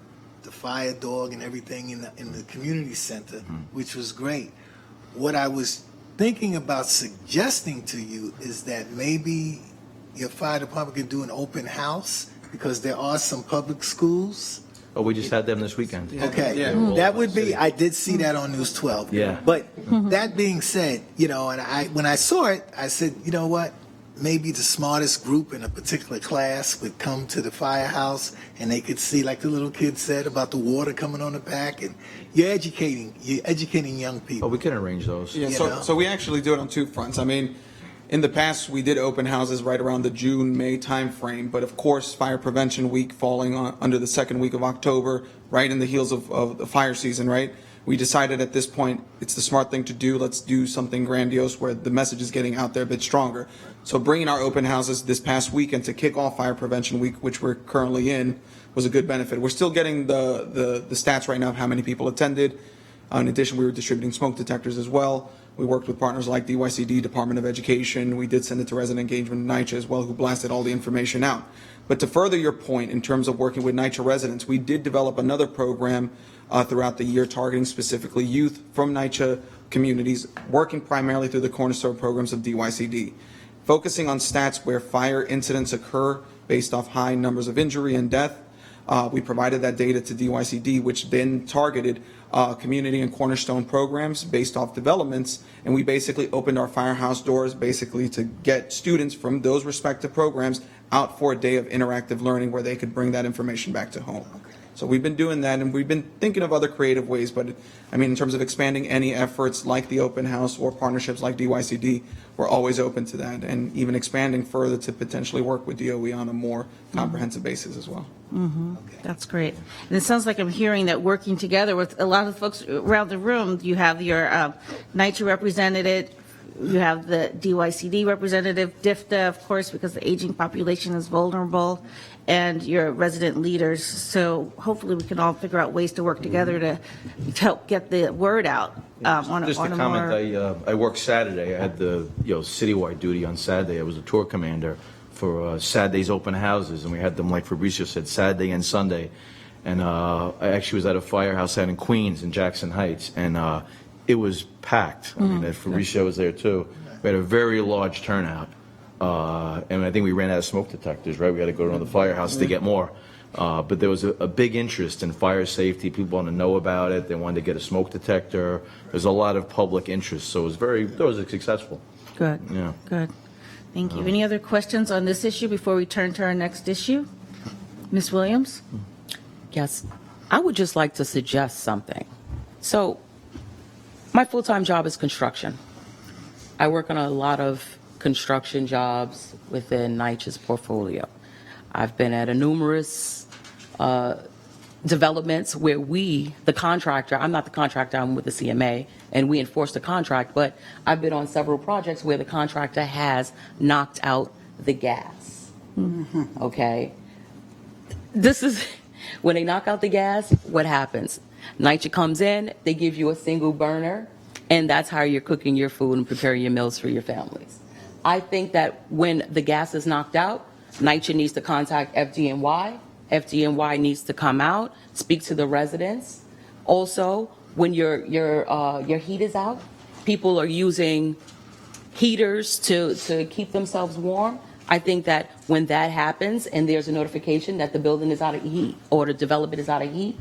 fire dog and everything in the community center, which was great. What I was thinking about suggesting to you is that maybe your fire department could do an open house, because there are some public schools. Oh, we just had them this weekend. Okay, Yeah. that would be, I did see that on News 12. Yeah. But that being said, and when I saw it, I said, you know what? Maybe the smartest group in a particular class would come to the firehouse and they could see, like the little kid said, about the water coming on the back, and you're educating young people. Oh, we can arrange those. Yeah, You so, know? so we actually do it on two fronts. I mean, in the past, we did open houses right around the June, May timeframe, but of course, Fire Prevention Week falling under the second week of October, right in the heels of the fire season, right? We decided at this point, it's the smart thing to do. Let's do something grandiose where the message is getting out there a bit stronger. So bringing our open houses this past weekend to kick off Fire Prevention Week, which we're currently in, was a good benefit. We're still getting the stats right now of how many people attended. In addition, we were distributing smoke detectors as well. We worked with partners like DYCD, Department of Education. We did send it to Resident Engagement in NYCHA as well, who blasted all the information out. But to further your point, in terms of working with NYCHA residents, we did develop another program throughout the year targeting specifically youth from NYCHA communities, working primarily through the cornerstone programs of DYCD, focusing on stats where fire incidents occur based off high numbers of injury and death. We provided that data to DYCD, which then targeted community and cornerstone programs based off developments, and we basically opened our firehouse doors basically to get students from those respective programs out for a day of interactive learning where they could bring that information back to home. So we've been doing that, and we've been thinking of other creative ways, but I mean, in terms of expanding any efforts like the open house or partnerships like DYCD, we're always open to that, and even expanding further to potentially work with DOE on a more comprehensive basis as well. That's great. And it sounds like I'm hearing that working together with a lot of folks around the room, you have your NYCHA representative, you have the DYCD representative, DIFTA, of course, because the aging population is vulnerable, and your resident leaders. So hopefully we can all figure out ways to work together to help get the word out on Just a a comment, more... I worked Saturday. I had the citywide duty on Saturday. I was a tour commander for Saturday's open houses, and we had them, like Fabricio said, Saturday and Sunday. And I actually was at a firehouse out in Queens in Jackson Heights, and it was packed. I mean, Felicia was there too. We had a very large turnout. And I think we ran out of smoke detectors, right? We had to go to the firehouse to get more. But there was a big interest in fire safety. People want to know about it. They wanted to get a smoke detector. There's a lot of public interest. So it was successful. Good. Yeah. Good. Thank you. Any other questions on this issue before we turn to our next issue? Ms. Williams? Yes, I would just like to suggest something. So, my full-time job is construction. I work on a lot of construction jobs within NYCHA's portfolio. I've been at numerous developments where the contractor, I'm not the contractor, I'm with the CMA, and we enforce the contract, but I've been on several projects where the contractor has knocked out the gas. Okay? This is, when they knock out the gas, what happens? NYCHA comes in, they give you a single burner, and that's how you're cooking your food and preparing your meals for your families. I think that when the gas is knocked out, NYCHA needs to contact FDNY. FDNY needs to come out, speak to the residents. Also, when your heat is out, people are using heaters to keep themselves warm. I think that when that happens and there's a notification that the building is out of heat or the development is out of heat,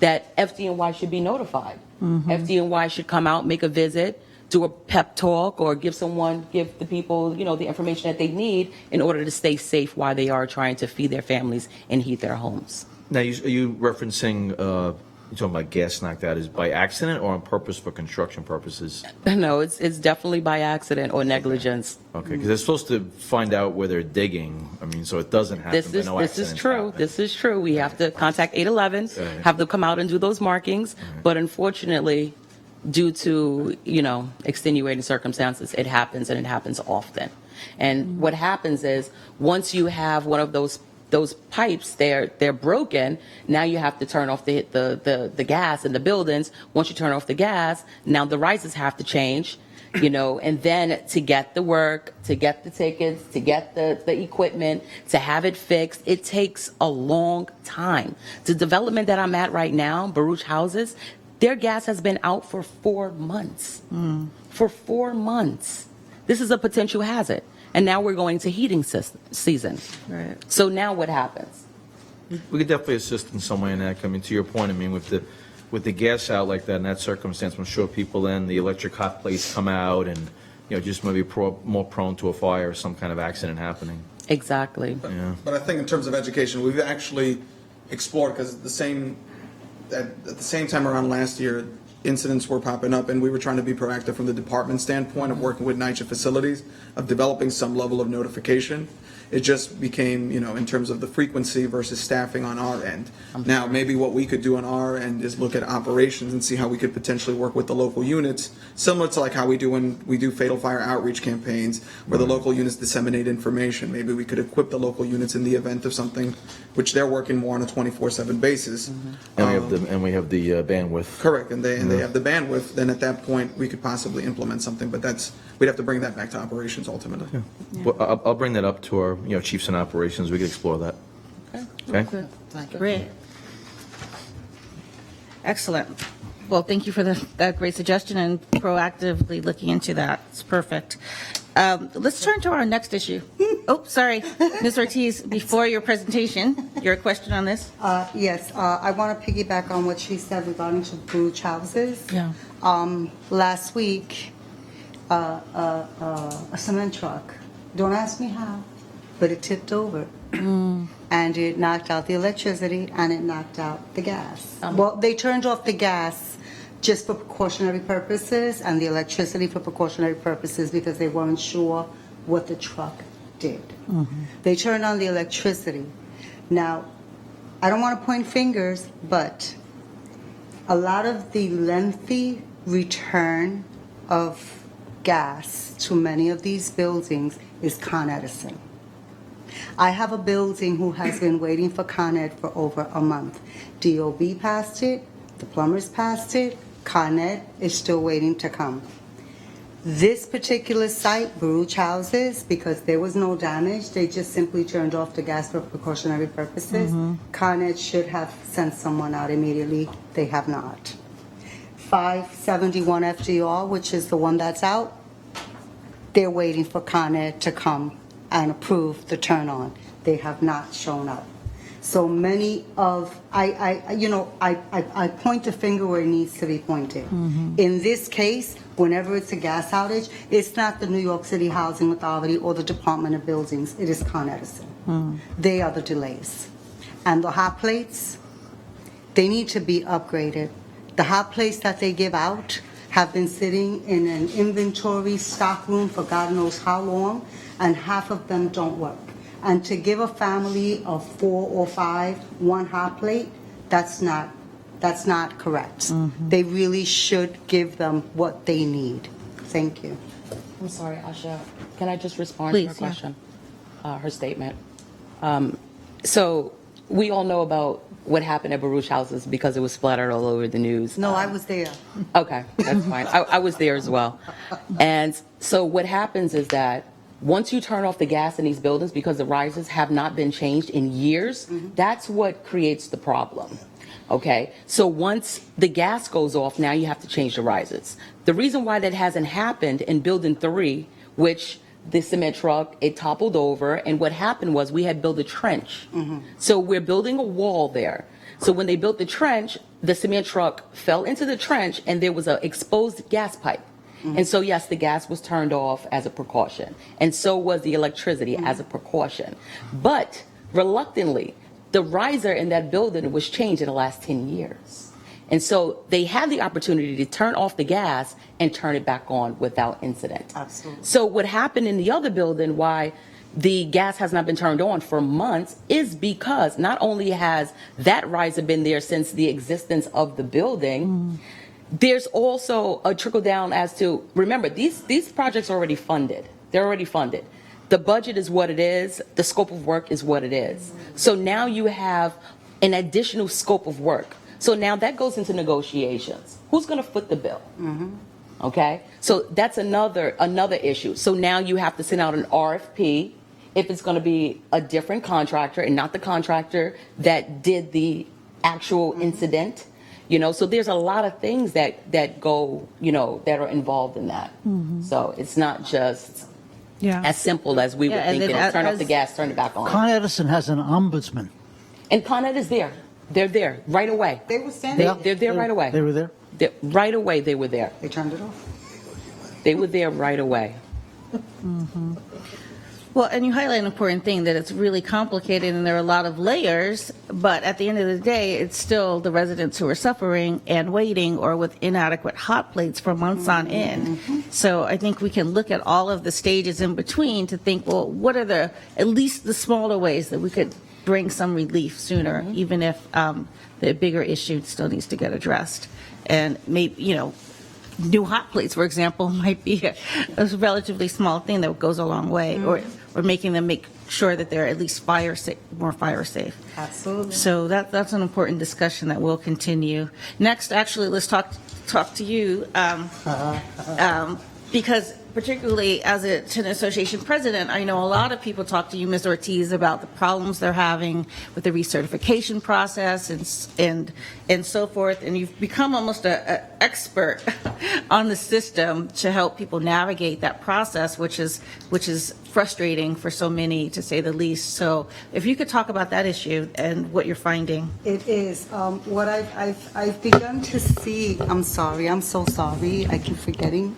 that FDNY should be notified. FDNY should come out, make a visit, do a pep talk, or give the people, the information that they need in order to stay safe while they are trying to feed their families and heat their homes. Now, are you referencing, you're talking about gas knocked out, is by accident or on purpose for construction purposes? No, it's definitely by accident or negligence. Okay, because they're supposed to find out where they're digging. I mean, so it doesn't happen. This is true. This is true. We have to contact 811, have them come out and do those markings. But unfortunately, due to, extenuating circumstances, it happens, and it happens often. And what happens is, once you have one of those pipes, they're broken, now you have to turn off the gas in the buildings. Once you turn off the gas, now the risers have to change, and then to get the work, to get the tickets, to get the equipment, to have it fixed, it takes a long time. The development that I'm at right now, Baruch Houses, their gas has been out for 4 months. For 4 months. This is a potential hazard. And now we're going to heating season. Right. So now what happens? We could definitely assist in some way in that. I mean, to your point, I mean, with the gas out like that in that circumstance, I'm sure people then, the electric hot plates come out and, just maybe more prone to a fire or some kind of accident happening. Exactly. Yeah. But I think in terms of education, we've actually explored, because at the same time around last year, incidents were popping up, and we were trying to be proactive from the department standpoint of working with NYCHA facilities, of developing some level of notification. It just became, in terms of the frequency versus staffing on our end. Now, maybe what we could do on our end is look at operations and see how we could potentially work with the local units, similar to like how we do when we do fatal fire outreach campaigns, where the local units disseminate information. Maybe we could equip the local units in the event of something, which they're working more on a 24/7 basis. And we have the bandwidth. Correct, and they have the bandwidth. Then at that point, we could possibly implement something, but we'd have to bring that back to operations ultimately. Yeah. Well, I'll bring that up to our chiefs and operations. We could explore that. Okay. Great. Excellent. Well, thank you for that great suggestion and proactively looking into that. It's perfect. Let's turn to our next issue. Oh, sorry. Ms. Ortiz, before your presentation, your question on this? Yes, I want to piggyback on what she said regarding to Baruch Houses. Yeah. Last week, a cement truck, don't ask me how, but it tipped over. And it knocked out the electricity and it knocked out the gas. Well, they turned off the gas just for precautionary purposes and the electricity for precautionary purposes because they weren't sure what the truck did. They turned on the electricity. Now, I don't want to point fingers, but a lot of the lengthy return of gas to many of these buildings is Con Edison. I have a building who has been waiting for Con Ed for over a month. DOB passed it, the plumbers passed it, Con Ed is still waiting to come. This particular site, Baruch Houses, because there was no damage, they just simply turned off the gas for precautionary purposes. Con Ed should have sent someone out immediately. They have not. 571 FDR, which is the one that's out, they're waiting for Con Ed to come and approve the turn on. They have not shown up. So many of, I point the finger where it needs to be pointed. In this case, whenever it's a gas outage, it's not the New York City Housing Authority or the Department of Buildings, it is Con Edison. They are the delays. And the hot plates, they need to be upgraded. The hot plates that they give out have been sitting in an inventory stock room for God knows how long, and half of them don't work. And to give a family of 4 or 5 one hot plate, that's not correct. They really should give them what they need. Thank you. I'm sorry, Asha. Can I just respond Please, to her yeah. question, her statement? So we all know about what happened at Baruch houses because it was splattered all over the news. No, I was there. Okay, that's fine. I was there as well. And so what happens is that once you turn off the gas in these buildings, because the risers have not been changed in years, that's what creates the problem. Okay, so once the gas goes off, now you have to change the risers. The reason why that hasn't happened in Building 3, which the cement truck, it toppled over, and what happened was we had built a trench. So we're building a wall there. So when they built the trench, the cement truck fell into the trench, and there was an exposed gas pipe. And so, yes, the gas was turned off as a precaution, and so was the electricity as a precaution. But reluctantly, the riser in that building was changed in the last 10 years. And so they had the opportunity to turn off the gas and turn it back on without incident. Absolutely. So what happened in the other building, why the gas has not been turned on for months, is because not only has that riser been there since the existence of the building, there's also a trickle down as to, remember, these projects are already funded. They're already funded. The budget is what it is. The scope of work is what it is. So now you have an additional scope of work. So now that goes into negotiations. Who's going to foot the bill? Okay, so that's another issue. So now you have to send out an RFP if it's going to be a different contractor and not the contractor that did the actual incident. You know, so there's a lot of things that go, that are involved in that. So it's not just as simple as we would think. Turn off the gas, turn it back on. Con Edison has an ombudsman. And Con Ed is there. They're there right away. They were standing. They're there right away. They were there? Right away, they were there. They turned it off. They were there right away. Well, and you highlight an important thing, that it's really complicated and there are a lot of layers, but at the end of the day, it's still the residents who are suffering and waiting, or with inadequate hot plates for months on end. So I think we can look at all of the stages in between to think, well, what are at least the smaller ways that we could bring some relief sooner, even if the bigger issue still needs to get addressed. And maybe, new hot plates, for example, might be a relatively small thing that goes a long way, or making them make sure that they're at least more fire safe. Absolutely. So that's an important discussion that will continue. Next, actually, let's talk to you, because particularly as a tenant association president, I know a lot of people talk to you, Ms. Ortiz, about the problems they're having with the recertification process and so forth, and you've become almost an expert on the system to help people navigate that process, which is frustrating for so many, to say the least. So if you could talk about that issue and what you're finding. It is. What I've begun to see, I'm sorry, I'm so sorry, I keep forgetting.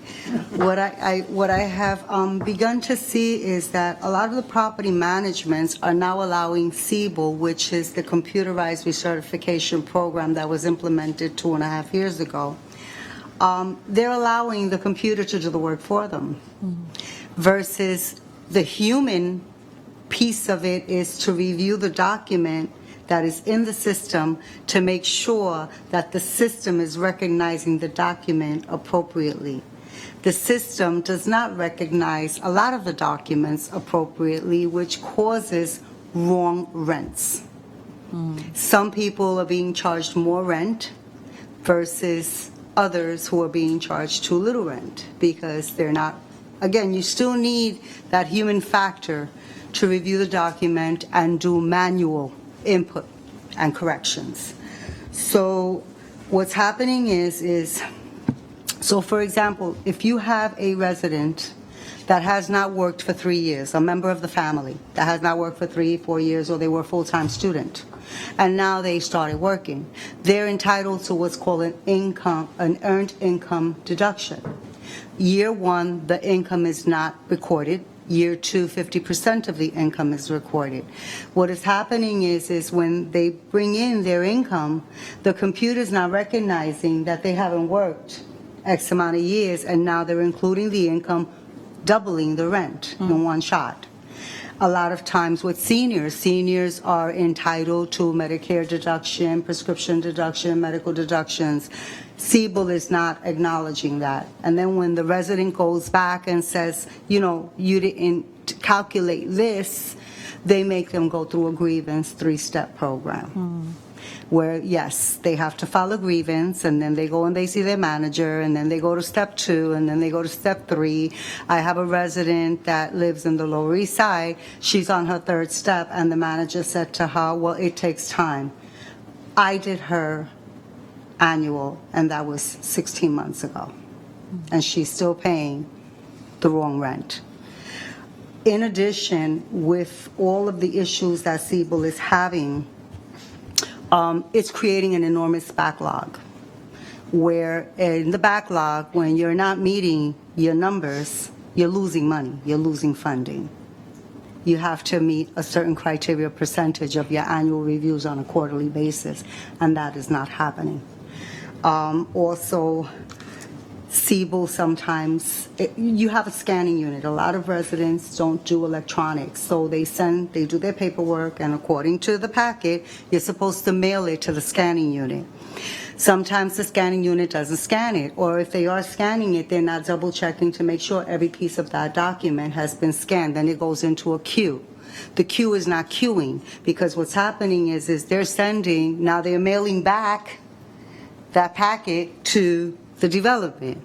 What I have begun to see is that a lot of the property managements are now allowing CBIL, which is the computerized recertification program that was implemented 2.5 years ago. They're allowing the computer to do the work for them, versus the human piece of it is to review the document that is in the system to make sure that the system is recognizing the document appropriately. The system does not recognize a lot of the documents appropriately, which causes wrong rents. Some people are being charged more rent versus others who are being charged too little rent because they're not. Again, you still need that human factor to review the document and do manual input and corrections. So what's happening is So for example, if you have a resident that has not worked for 3 years, a member of the family that has not worked for 3-4 years, or they were a full-time student, and now they started working, they're entitled to what's called an earned income deduction. Year 1, the income is not recorded. Year 2, 50% of the income is recorded. What is happening is when they bring in their income, the computer's not recognizing that they haven't worked X amount of years, and now they're including the income, doubling the rent in one shot. A lot of times with seniors are entitled to Medicare deduction, prescription deduction, medical deductions. Siebel is not acknowledging that. And then when the resident goes back and says, you know, you didn't calculate this, they make them go through a grievance 3-step program. Where, yes, they have to file a grievance, and then they go and they see their manager, and then they go to step 2, and then they go to step 3. I have a resident that lives in the Lower East Side. She's on her 3rd step, and the manager said to her, well, it takes time. I did her annual, and that was 16 months ago, and she's still paying the wrong rent. In addition, with all of the issues that Siebel is having, it's creating an enormous backlog, where in the backlog, when you're not meeting your numbers, you're losing money, you're losing funding. You have to meet a certain criteria percentage of your annual reviews on a quarterly basis, and that is not happening. Also, Siebel sometimes, you have a scanning unit. A lot of residents don't do electronics, so they do their paperwork, and according to the packet, you're supposed to mail it to the scanning unit. Sometimes the scanning unit doesn't scan it, or if they are scanning it, they're not double checking to make sure every piece of that document has been scanned. Then it goes into a queue. The queue is not queuing, because what's happening is now they're mailing back that packet to the development,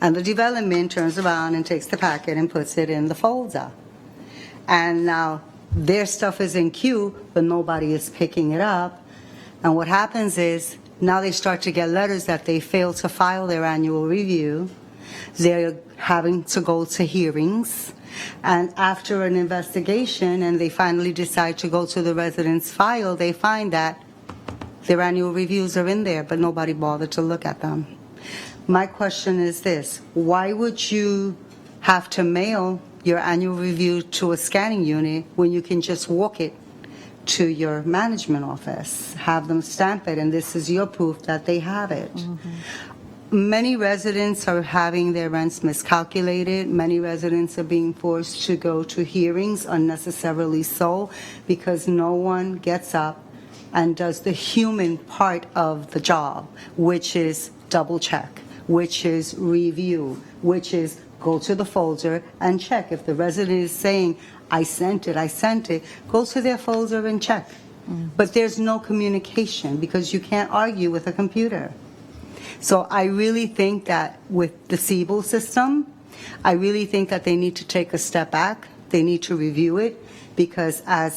and the development turns around and takes the packet and puts it in the folder. And now their stuff is in queue, but nobody is picking it up. And what happens is now they start to get letters that they failed to file their annual review. They're having to go to hearings, and after an investigation, and they finally decide to go to the resident's file, they find that their annual reviews are in there, but nobody bothered to look at them. My question is this: why would you have to mail your annual review to a scanning unit when you can just walk it to your management office, have them stamp it, and this is your proof that they have it? Many residents are having their rents miscalculated. Many residents are being forced to go to hearings unnecessarily so, because no one gets up and does the human part of the job, which is double check, which is review, which is go to the folder and check. If the resident is saying, I sent it, go to their folder and check. But there's no communication, because you can't argue with a computer. So I really think that with the Siebel system, I really think that they need to take a step back. They need to review it, because I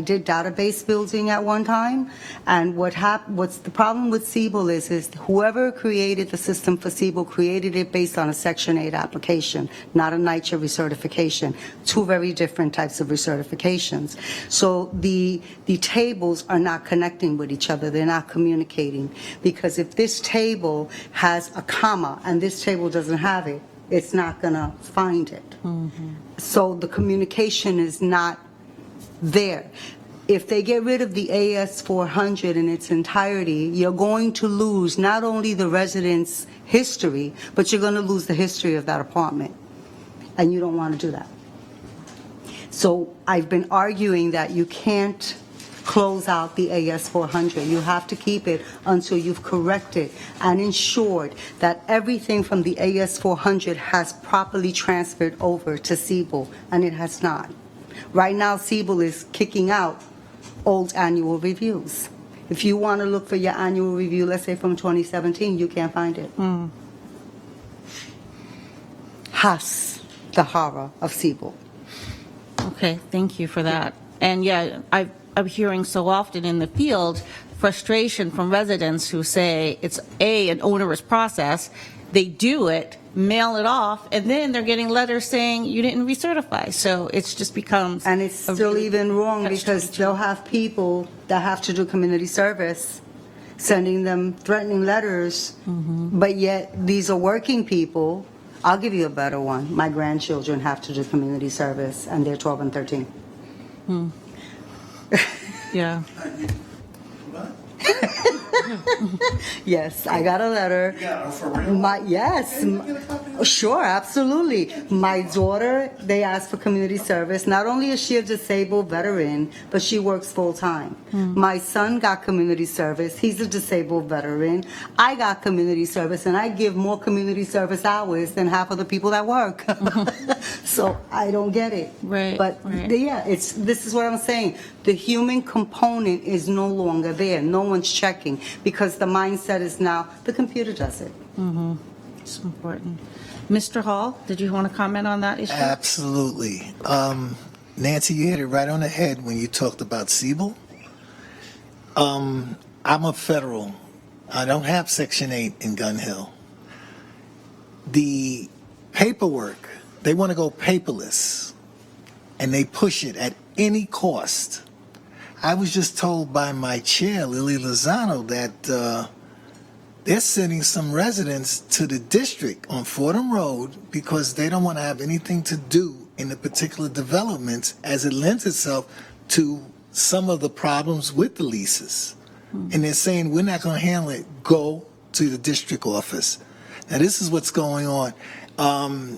did database building at one time, and what's the problem with Siebel is whoever created the system for Siebel created it based on a Section 8 application, not a NYCHA recertification. 2 very different types of recertifications. So the tables are not connecting with each other. They're not communicating, because if this table has a comma and this table doesn't have it, it's not going to find it. So the communication is not there. If they get rid of the AS400 in its entirety, you're going to lose not only the resident's history, but you're going to lose the history of that apartment. And you don't want to do that. So I've been arguing that you can't close out the AS400. You have to keep it until you've corrected and ensured that everything from the AS400 has properly transferred over to Siebel, and it has not. Right now, Siebel is kicking out old annual reviews. If you want to look for your annual review, let's say from 2017, you can't find it. Has the horror of Siebel. Okay, thank you for that. And yeah, I'm hearing so often in the field frustration from residents who say it's an onerous process. They do it, mail it off, and then they're getting letters saying you didn't recertify. So it's just becomes. And it's a still really even wrong catch because 22. they'll have people that have to do community service, sending them threatening letters, but yet these are working people. I'll give you a better one. My grandchildren have to do community service, and they're 12 and 13. Yeah. Yes, I got a letter. Yeah, for real? Yes. Can you get a copy? Sure, absolutely. My daughter, they asked for community service. Not only is she a disabled veteran, but she works full time. My son got community service. He's a disabled veteran. I got community service, and I give more community service hours than half of the people that work. So I don't get it. Right, But right. yeah, this is what I'm saying. The human component is no longer there. No one's checking because the mindset is now the computer does it. It's important. Mr. Hall, did you want to comment on that issue? Absolutely. Nancy, you hit it right on the head when you talked about Siebel. I'm a federal. I don't have Section 8 in Gun Hill. The paperwork, they want to go paperless, and they push it at any cost. I was just told by my chair, Lily Lozano, that they're sending some residents to the district on Fordham Road because they don't want to have anything to do in the particular developments as it lends itself to some of the problems with the leases. And they're saying, we're not going to handle it. Go to the district office. Now, this is what's going on.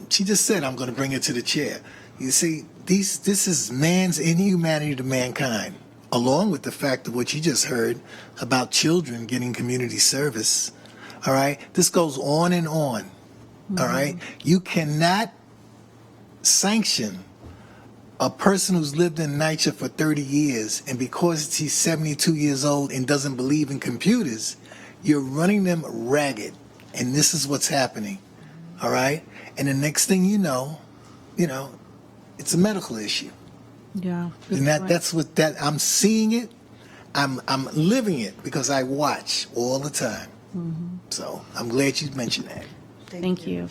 She just said, I'm going to bring it to the chair. You see, this is man's inhumanity to mankind, along with the fact of what you just heard about children getting community service. All right? This goes on and on. All right? You cannot sanction a person who's lived in NYCHA for 30 years, and because he's 72 years old and doesn't believe in computers, you're running them ragged. And this is what's happening. All right? And the next thing you know, it's a medical issue. Yeah. And that's what I'm seeing it. I'm living it because I watch all the time. So I'm glad you mentioned that. Thank you.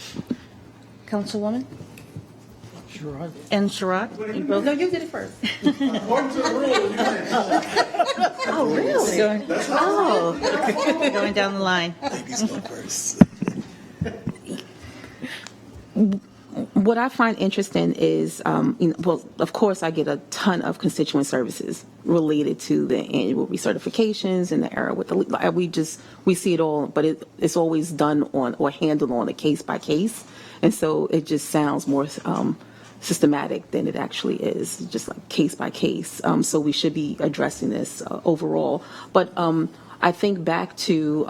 Councilwoman? Sure. And Sherrod? You both? No, you did it first. According to the rule, you can't. Oh, really? Going down the line. Ladies go first. What I find interesting is, well, of course, I get a ton of constituent services related to the annual recertifications and the era with the, we see it all, but it's always done on or handled on a case by case. And so it just sounds more systematic than it actually is, just like case by case. So we should be addressing this overall. But I think back to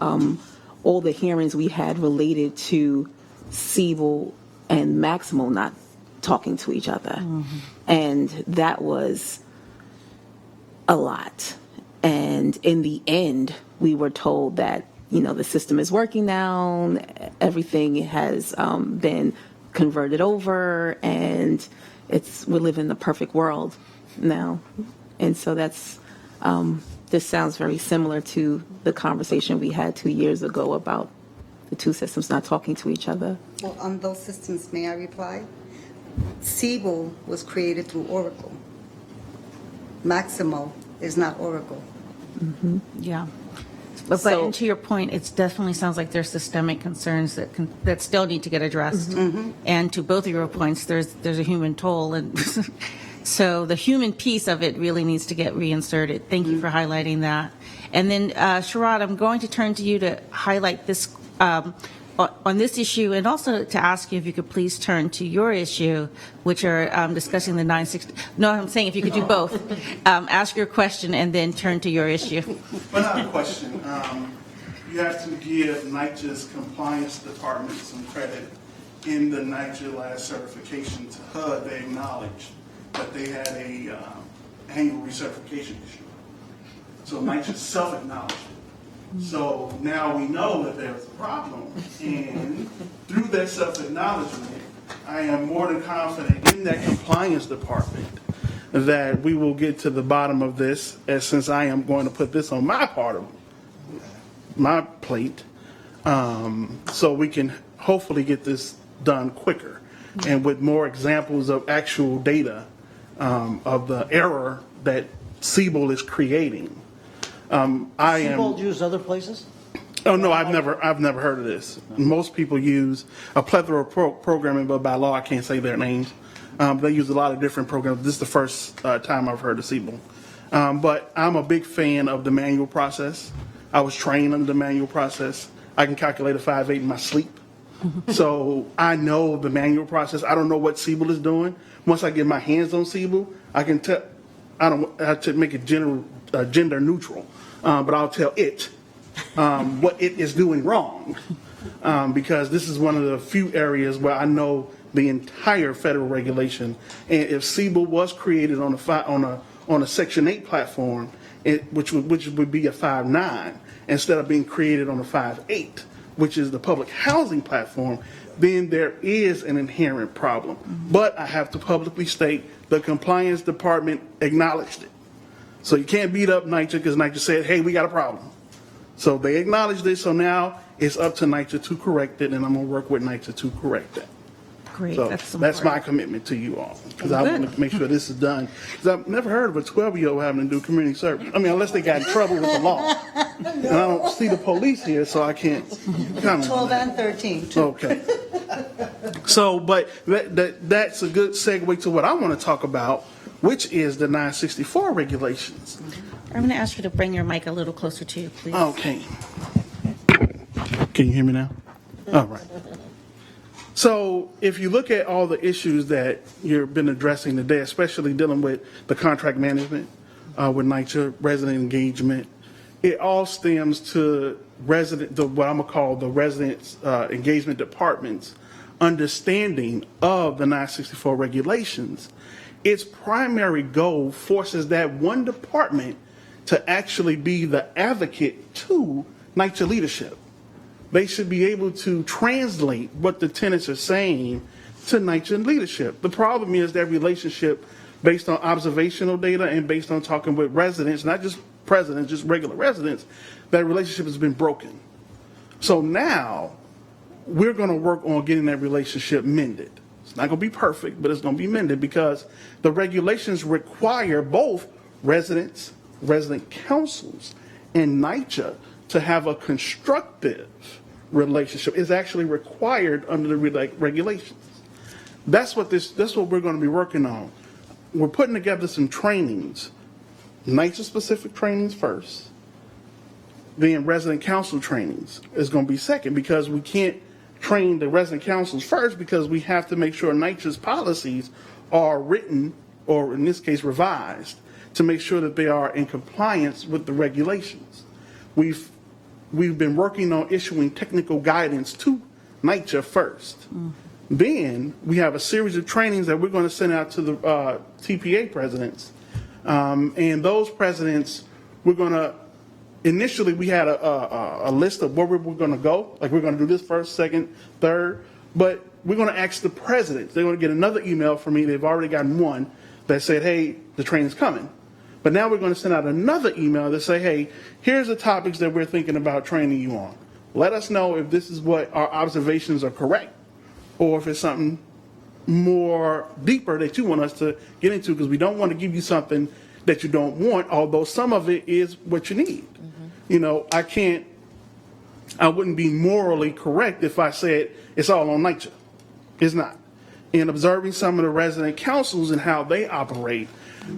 all the hearings we had related to Siebel and Maximo not talking to each other. And that was a lot. And in the end, we were told that, the system is working now, everything has been converted over, and we live in the perfect world now. And so this sounds very similar to the conversation we had 2 years ago about the two systems not talking to each other. Well, on those systems, may I reply? Siebel was created through Oracle. Maximo is not Oracle. Yeah. But and to your point, it definitely sounds like there's systemic concerns that still need to get addressed. And to both of your points, there's a human toll, and so the human piece of it really needs to get reinserted. Thank you for highlighting that. And then, Sherrod, I'm going to turn to you to highlight this on this issue, and also to ask you if you could please turn to your issue, which are discussing the 960. No, I'm saying if you could do both. Ask your question and then turn to your issue. But not a question. You have to give NYCHA's compliance department some credit. In the NYCHA last certification to HUD, they acknowledged that they had a annual recertification issue. So NYCHA self-acknowledged it. So now we know that there's a problem, and through that self-acknowledgement, I am more than confident in that compliance department that we will get to the bottom of this, as since I am going to put this on my part of my plate, so we can hopefully get this done quicker and with more examples of actual data of the error that Siebel is creating. Siebold used other places? Oh no, I've never heard of this. Most people use a plethora of programming, but by law I can't say their names. They use a lot of different programs. This is the first time I've heard of Siebel. But I'm a big fan of the manual process. I was trained under the manual process. I can calculate a 5/8 in my sleep. So I know the manual process. I don't know what Siebel is doing. Once I get my hands on Siebel, I can tell. I don't have to make it gender neutral, but I'll tell it what it is doing wrong, because this is one of the few areas where I know the entire federal regulation. And if Siebel was created on a Section 8 platform, which would be a 5.9, instead of being created on a 5.8, which is the public housing platform, then there is an inherent problem. But I have to publicly state the compliance department acknowledged it. So you can't beat up NYCHA because NYCHA said, hey, we got a problem. So they acknowledged it, so now it's up to NYCHA to correct it, and I'm going to work with NYCHA to correct it. Great. So that's my commitment to you all, because I want to make sure this is done. Because I've never heard of a 12-year-old having to do community service. I mean, unless they got in trouble with the law. And I don't see the police here, so I can't comment. 12 and 13, too. Okay. So, but that's a good segue to what I want to talk about, which is the 964 regulations. I'm going to ask you to bring your mic a little closer to you, please. Okay. Can you hear me now? All right. So if you look at all the issues that you've been addressing today, especially dealing with the contract management, with NYCHA, resident engagement, it all stems to what I'm gonna call the residents engagement department's understanding of the 964 regulations. Its primary goal forces that one department to actually be the advocate to NYCHA leadership. They should be able to translate what the tenants are saying to NYCHA leadership. The problem is that relationship based on observational data and based on talking with residents, not just presidents, just regular residents, that relationship has been broken. So now we're going to work on getting that relationship mended. It's not going to be perfect, but it's going to be mended because the regulations require both residents, resident councils, and NYCHA to have a constructive relationship. Is actually required under the regulations. That's what we're going to be working on. We're putting together some trainings, NYCHA specific trainings first, then resident council trainings is going to be second, because we can't train the resident councils first because we have to make sure NYCHA's policies are written, or in this case revised, to make sure that they are in compliance with the regulations. We've been working on issuing technical guidance to NYCHA first. Then we have a series of trainings that we're going to send out to the TPA presidents. And those presidents, we're going to, initially we had a list of where we're going to go. Like we're going to do this first, second, third. But we're going to ask the presidents. They're going to get another email from me. They've already gotten one that said, hey, the training's coming. But now we're going to send out another email that say, hey, here's the topics that we're thinking about training you on. Let us know if this is what our observations are correct, or if it's something more deeper that you want us to get into, because we don't want to give you something that you don't want, although some of it is what you need. You know, I wouldn't be morally correct if I said it's all on NYCHA. It's not. In observing some of the resident councils and how they operate,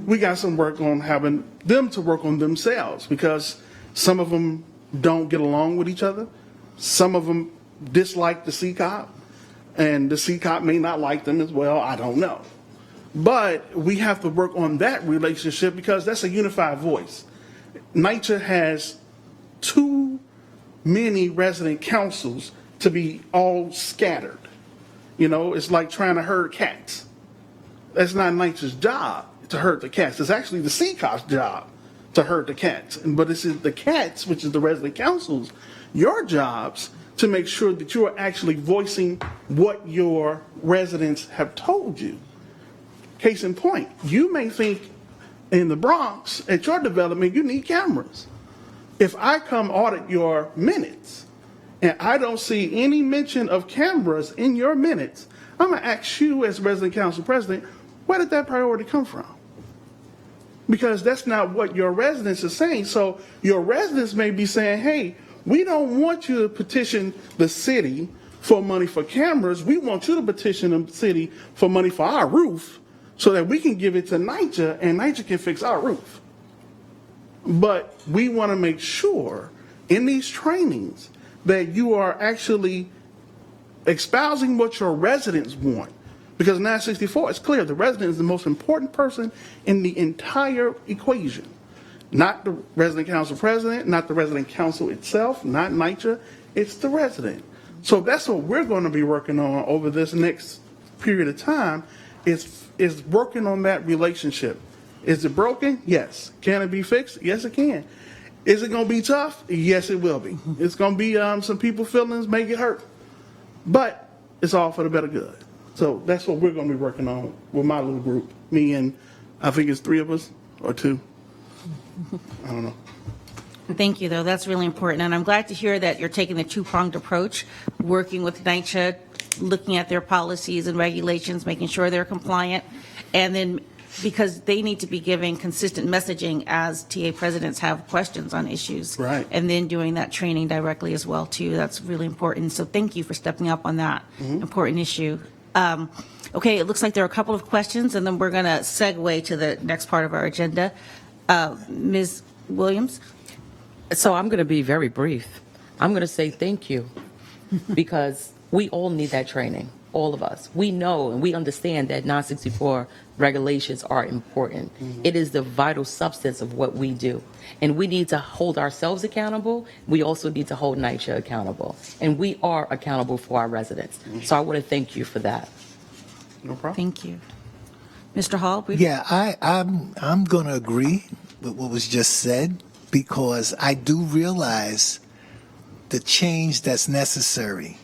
we got some work on having them to work on themselves, because some of them don't get along with each other. Some of them dislike the CCOP, and the CCOP may not like them as well. I don't know. But we have to work on that relationship because that's a unified voice. NYCHA has too many resident councils to be all scattered. You know, it's like trying to herd cats. That's not NYCHA's job to herd the cats. It's actually the CCOP's job to herd the cats. But this is the cats, which is the resident councils, your jobs to make sure that you are actually voicing what your residents have told you. Case in point, you may think in the Bronx at your development you need cameras. If I come audit your minutes and I don't see any mention of cameras in your minutes, I'm going to ask you as resident council president, where did that priority come from? Because that's not what your residents are saying. So your residents may be saying, hey, we don't want you to petition the city for money for cameras. We want you to petition the city for money for our roof so that we can give it to NYCHA and NYCHA can fix our roof. But we want to make sure in these trainings that you are actually espousing what your residents want. Because 964, it's clear the resident is the most important person in the entire equation. Not the resident council president, not the resident council itself, not NYCHA, it's the resident. So that's what we're going to be working on over this next period of time is working on that relationship. Is it broken? Yes. Can it be fixed? Yes, it can. Is it going to be tough? Yes, it will be. It's going to be some people's feelings may get hurt. But it's all for the better good. So that's what we're going to be working on with my little group. Me and I think it's 3 of us or 2. I don't know. Thank you, though. That's really important. And I'm glad to hear that you're taking the two-pronged approach, working with NYCHA, looking at their policies and regulations, making sure they're compliant, and then because they need to be giving consistent messaging as TA presidents have questions on issues. Right. And then doing that training directly as well, too. That's really important. So thank you for stepping up on that important issue. Okay, it looks like there are a couple of questions, and then we're going to segue to the next part of our agenda. Ms. Williams? So I'm going to be very brief. I'm going to say thank you because we all need that training, all of us. We know and we understand that 964 regulations are important. It is the vital substance of what we do. And we need to hold ourselves accountable. We also need to hold NYCHA accountable. And we are accountable for our residents. So I want to thank you for that. No problem. Thank you. Mr. Hall? briefly? Yeah, I'm going to agree with what was just said because I do realize the change that's necessary.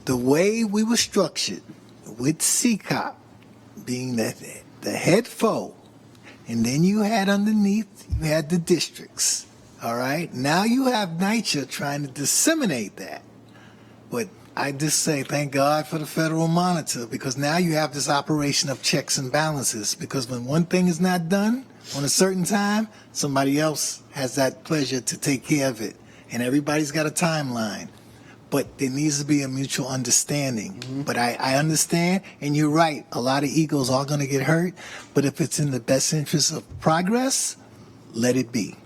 The way we were structured with CCOP being the head foe, and then you had underneath, you had the districts, all right? Now you have NYCHA trying to disseminate that. But I just say thank God for the federal monitor because now you have this operation of checks and balances because when one thing is not done on a certain time, somebody else has that pleasure to take care of it. And everybody's got a timeline. But there needs to be a mutual understanding. But I understand, and you're right, a lot of egos are going to get hurt. But if it's in the best interest of progress, let it be.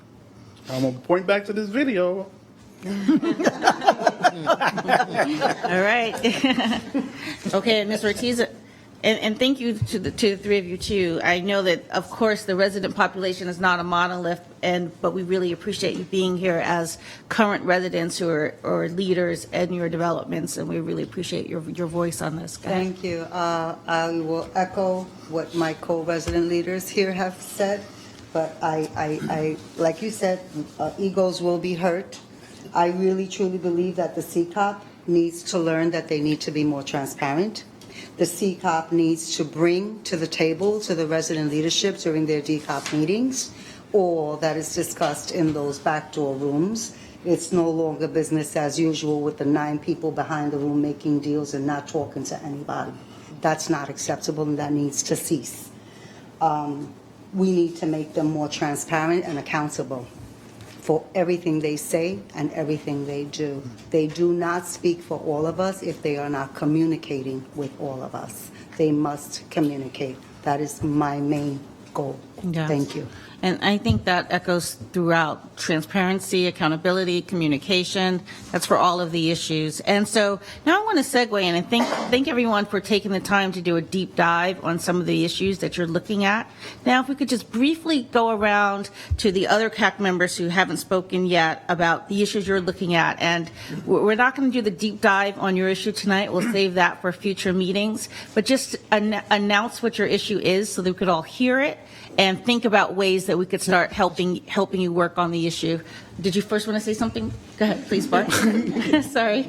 I'm going to point back to this video. All right. Okay, Ms. Ortiz, and thank you to the 3 of you too. I know that, of course, the resident population is not a monolith, but we really appreciate you being here as current residents who are leaders in your developments, and we really appreciate your voice on this. Thank you. I will echo what my co-resident leaders here have said, but I like you said, egos will be hurt. I really truly believe that the CCOP needs to learn that they need to be more transparent. The CCOP needs to bring to the table to the resident leadership during their DCOP meetings all that is discussed in those backdoor rooms. It's no longer business as usual with the 9 people behind the room making deals and not talking to anybody. That's not acceptable and that needs to cease. We need to make them more transparent and accountable for everything they say and everything they do. They do not speak for all of us if they are not communicating with all of us. They must communicate. That is my main goal. Yeah. Thank you. And I think that echoes throughout transparency, accountability, communication. That's for all of the issues. And so now I want to segue in and thank everyone for taking the time to do a deep dive on some of the issues that you're looking at. Now, if we could just briefly go around to the other CAC members who haven't spoken yet about the issues you're looking at. And we're not going to do the deep dive on your issue tonight. We'll save that for future meetings. But just announce what your issue is so that we could all hear it. and think about ways that we could start helping you work on the issue. Did you first want to say something? Go ahead, please, Bart. Sorry.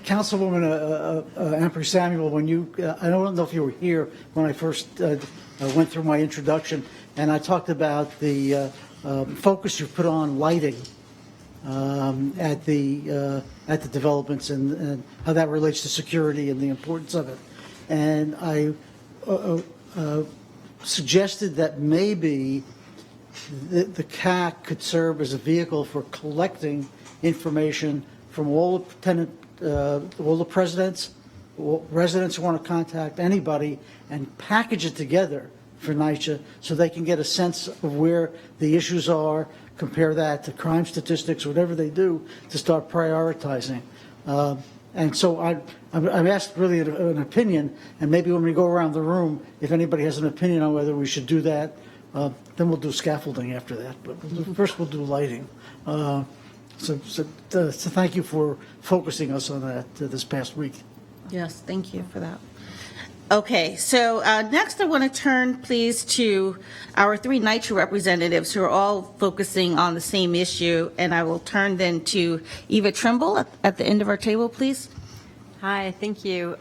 Councilwoman Ampry Samuel, when you, I don't know if you were here when I first went through my introduction, and I talked about the focus you put on lighting at the developments and how that relates to security and the importance of it. And I suggested that maybe the CAC could serve as a vehicle for collecting information from all the all the presidents, residents who want to contact anybody, and package it together for NYCHA so they can get a sense of where the issues are, compare that to crime statistics, whatever they do, to start prioritizing. And so I'm asked really an opinion, and maybe when we go around the room, if anybody has an opinion on whether we should do that, then we'll do scaffolding after that. But first we'll do lighting. So thank you for focusing us on that this past week. Yes, thank you for that. Okay, so next I want to turn, please, to our three NYCHA representatives who are all focusing on the same issue, and I will turn then to Eva Trimble at the end of our table, please. Hi, thank you.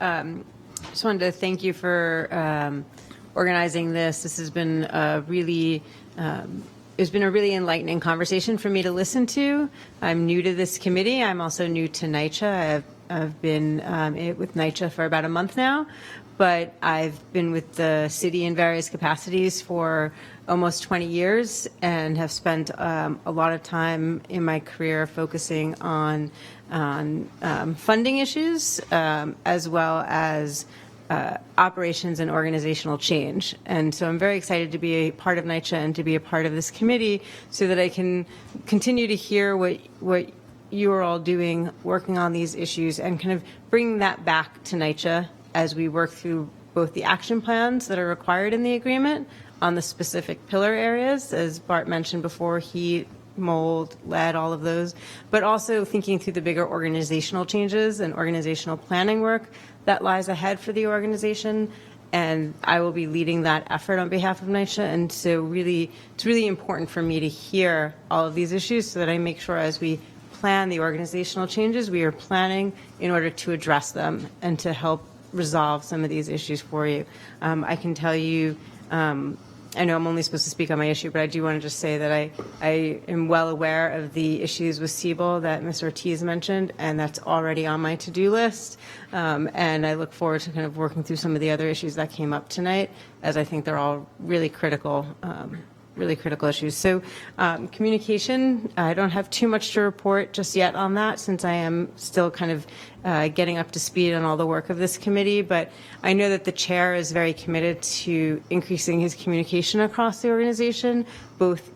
Just wanted to thank you for organizing this. This has been a really enlightening conversation for me to listen to. I'm new to this committee. I'm also new to NYCHA. I've been with NYCHA for about a month now, but I've been with the city in various capacities for almost 20 years and have spent a lot of time in my career focusing on funding issues as well as operations and organizational change. And so I'm very excited to be a part of NYCHA and to be a part of this committee so that I can continue to hear what you are all doing, working on these issues, and kind of bring that back to NYCHA as we work through both the action plans that are required in the agreement on the specific pillar areas, as Bart mentioned before, heat, mold, lead, all of those, but also thinking through the bigger organizational changes and organizational planning work that lies ahead for the organization. And I will be leading that effort on behalf of NYCHA. And so really, it's really important for me to hear all of these issues so that I make sure as we plan the organizational changes, we are planning in order to address them and to help resolve some of these issues for you. I can tell you, I know I'm only supposed to speak on my issue, but I do want to just say that I am well aware of the issues with Siebel that Ms. Ortiz mentioned, and that's already on my to-do list. And I look forward to kind of working through some of the other issues that came up tonight, as I think they're all really critical issues. So communication, I don't have too much to report just yet on that, since I am still kind of getting up to speed on all the work of this committee, but I know that the chair is very committed to increasing his communication across the organization, both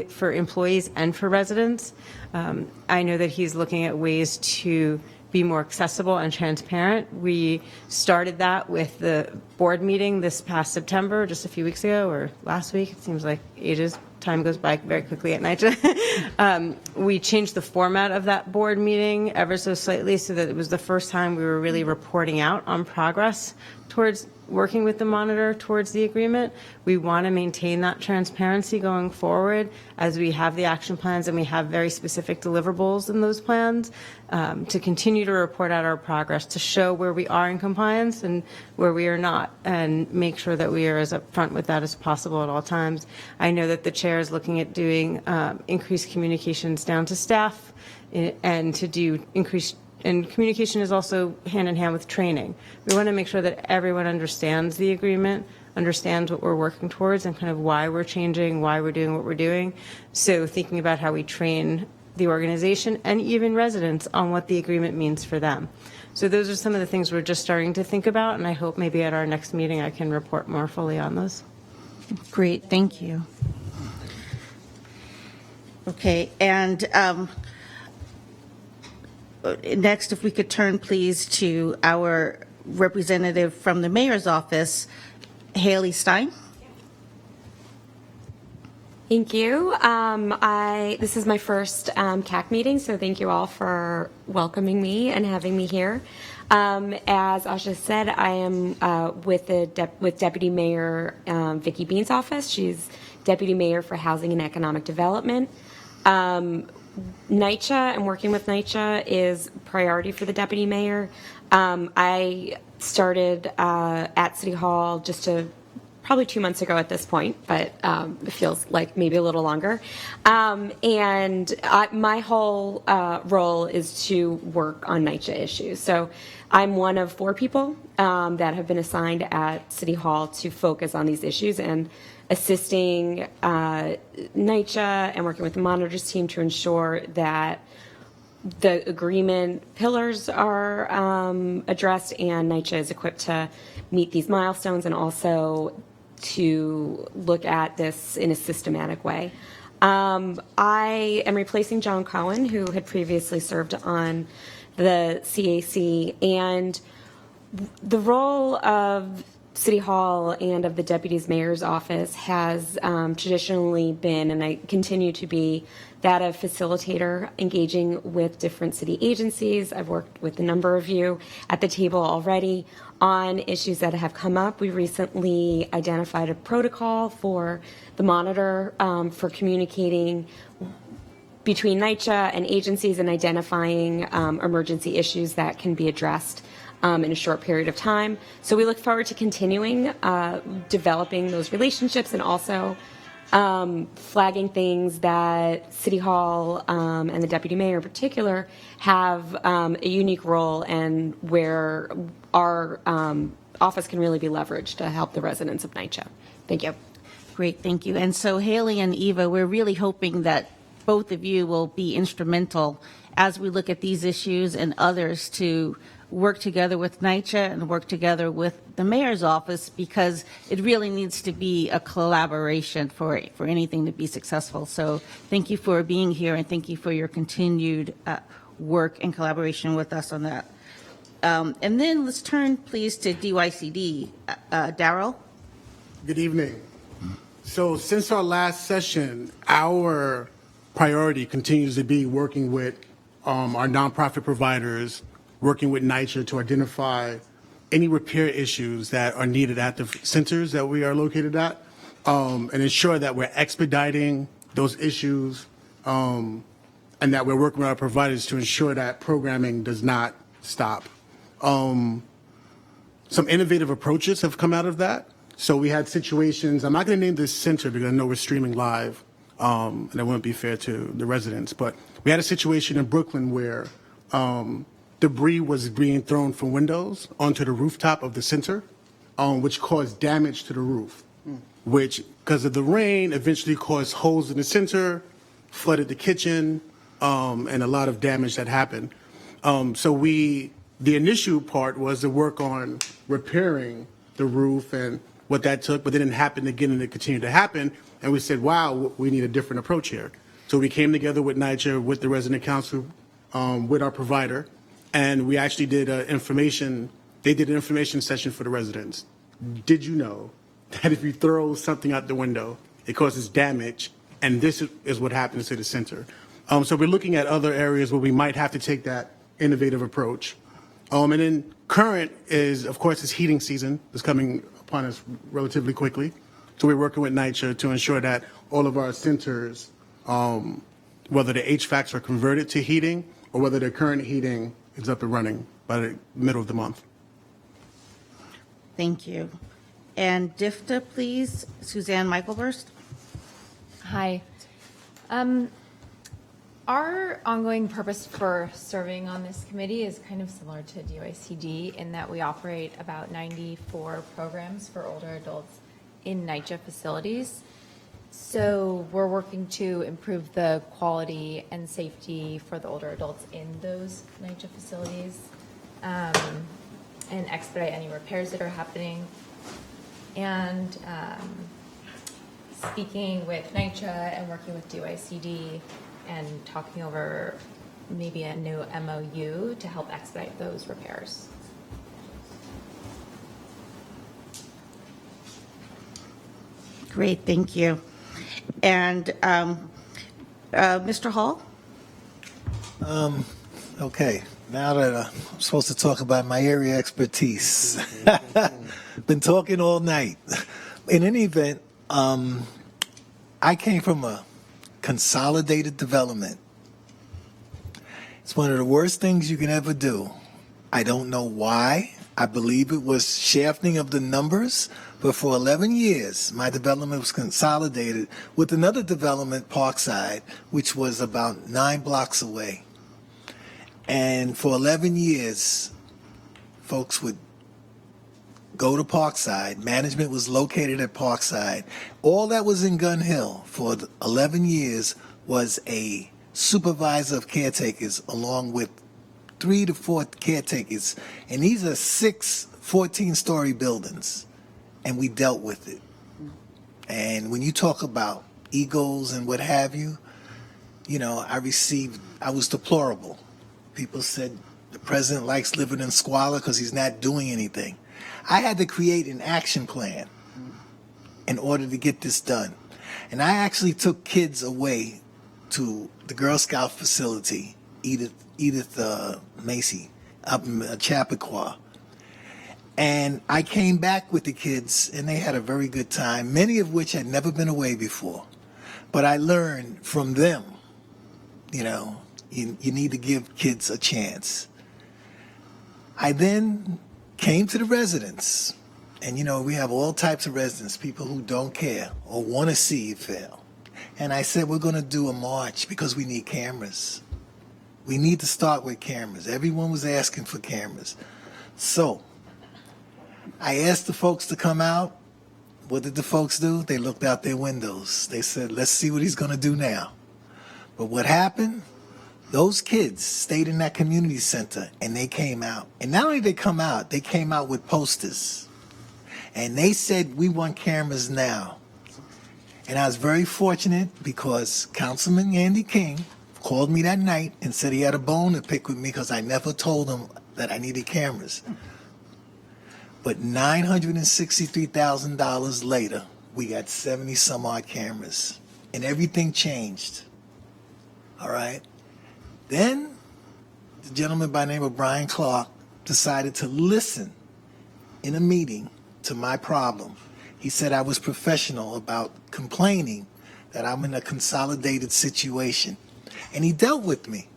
for employees and for residents. I know that he's looking at ways to be more accessible and transparent. We started that with the board meeting this past September, just a few weeks ago, or last week. It seems like ages. Time goes by very quickly at NYCHA. We changed the format of that board meeting ever so slightly so that it was the first time we were really reporting out on progress towards working with the monitor towards the agreement. We want to maintain that transparency going forward as we have the action plans and we have very specific deliverables in those plans to continue to report out our progress, to show where we are in compliance and where we are not, and make sure that we are as upfront with that as possible at all times. I know that the chair is looking at doing increased communications down to staff and to do increased. And communication is also hand in hand with training. We want to make sure that everyone understands the agreement, understands what we're working towards, and kind of why we're changing, why we're doing what we're doing. So thinking about how we train the organization and even residents on what the agreement means for them. So those are some of the things we're just starting to think about, and I hope maybe at our next meeting I can report more fully on those. Great, thank you. Okay, and next, if we could turn, please, to our representative from the mayor's office, Haley Stein. Thank you. This is my first CAC meeting, so thank you all for welcoming me and having me here. As Asha said, I am with Deputy Mayor Vicki Bean's office. She's Deputy Mayor for Housing and Economic Development. NYCHA and working with NYCHA is priority for the Deputy Mayor. I started at City Hall probably 2 months ago at this point, but it feels like maybe a little longer. My whole role is to work on NYCHA issues. So I'm one of 4 people that have been assigned at City Hall to focus on these issues and assisting NYCHA and working with the monitors team to ensure that the agreement pillars are addressed and NYCHA is equipped to meet these milestones and also to look at this in a systematic way. I am replacing John Cohen, who had previously served on the CAC, and the role of City Hall and of the Deputy Mayor's office has traditionally been, and I continue to be, that of facilitator, engaging with different city agencies. I've worked with a number of you at the table already on issues that have come up. We recently identified a protocol for the monitor for communicating between NYCHA and agencies and identifying emergency issues that can be addressed in a short period of time. So we look forward to continuing developing those relationships and also flagging things that City Hall and the Deputy Mayor in particular have a unique role and where our office can really be leveraged to help the residents of NYCHA. Thank you. Great, thank you. And so Haley and Eva, we're really hoping that both of you will be instrumental as we look at these issues and others to work together with NYCHA and work together with the mayor's office, because it really needs to be a collaboration for anything to be successful. So thank you for being here and thank you for your continued work and collaboration with us on that. And then let's turn please to DYCD. Darrell? Good evening. So since our last session, our priority continues to be working with our nonprofit providers, working with NYCHA to identify any repair issues that are needed at the centers that we are located at, and ensure that we're expediting those issues, and that we're working with our providers to ensure that programming does not stop. Some innovative approaches have come out of that. So we had situations, I'm not going to name this center because I know we're streaming live, and it wouldn't be fair to the residents, but we had a situation in Brooklyn where debris was being thrown from windows onto the rooftop of the center, which caused damage to the roof, which, because of the rain, eventually caused holes in the center, flooded the kitchen, and a lot of damage that happened. So the initial part was to work on repairing the roof and what that took, but it didn't happen again and it continued to happen. And we said, wow, we need a different approach here. So we came together with NYCHA, with the resident council, with our provider, and we actually did they did an information session for the residents. Did you know that if you throw something out the window, it causes damage, and this is what happens to the center? So we're looking at other areas where we might have to take that innovative approach. And then current is, of course, it's heating season is coming upon us relatively quickly. So we're working with NYCHA to ensure that all of our centers, whether the HVACs are converted to heating or whether the current heating is up and running by the middle of the month. Thank you. And DIFTA, please, Suzanne Michaelburst. Hi. Our ongoing purpose for serving on this committee is kind of similar to DYCD in that we operate about 94 programs for older adults in NYCHA facilities. So we're working to improve the quality and safety for the older adults in those NYCHA facilities, and expedite any repairs that are happening. And speaking with NYCHA and working with DYCD and talking over maybe a new MOU to help expedite those repairs. Great, thank you. And Mr. Hall? Okay. Now that I'm supposed to talk about my area expertise, been talking all night. In any event, I came from a consolidated development. It's one of the worst things you can ever do. I don't know why. I believe it was shafting of the numbers, but for 11 years, my development was consolidated with another development, Parkside, which was about 9 blocks away. And for 11 years, folks would go to Parkside. Management was located at Parkside. All that was in Gun Hill for 11 years was a supervisor of caretakers along with 3 to 4 caretakers. And these are 6 14-story buildings. And we dealt with it. And when you talk about egos and what have you, you know, I was deplorable. People said the president likes living in squalor because he's not doing anything. I had to create an action plan in order to get this done. And I actually took kids away to the Girl Scout facility, Edith Macy, up in Chappaqua. And I came back with the kids, and they had a very good time, many of which had never been away before. But I learned from them, you know, you need to give kids a chance. I then came to the residents, and you know, we have all types of residents, people who don't care or want to see you fail. And I said, we're going to do a march because we need cameras. We need to start with cameras. Everyone was asking for cameras. So I asked the folks to come out. What did the folks do? They looked out their windows. They said, let's see what he's going to do now. But what happened? Those kids stayed in that community center and they came out. And not only did they come out, they came out with posters. And they said, we want cameras now. And I was very fortunate because Councilman Andy King called me that night and said he had a bone to pick with me because I never told him that I needed cameras. But $963,000 later, we got 70 some odd cameras. And everything changed. All right? Then the gentleman by the name of Brian Clark decided to listen in a meeting to my problem. He said I was professional about complaining that I'm in a consolidated situation. And he dealt with me.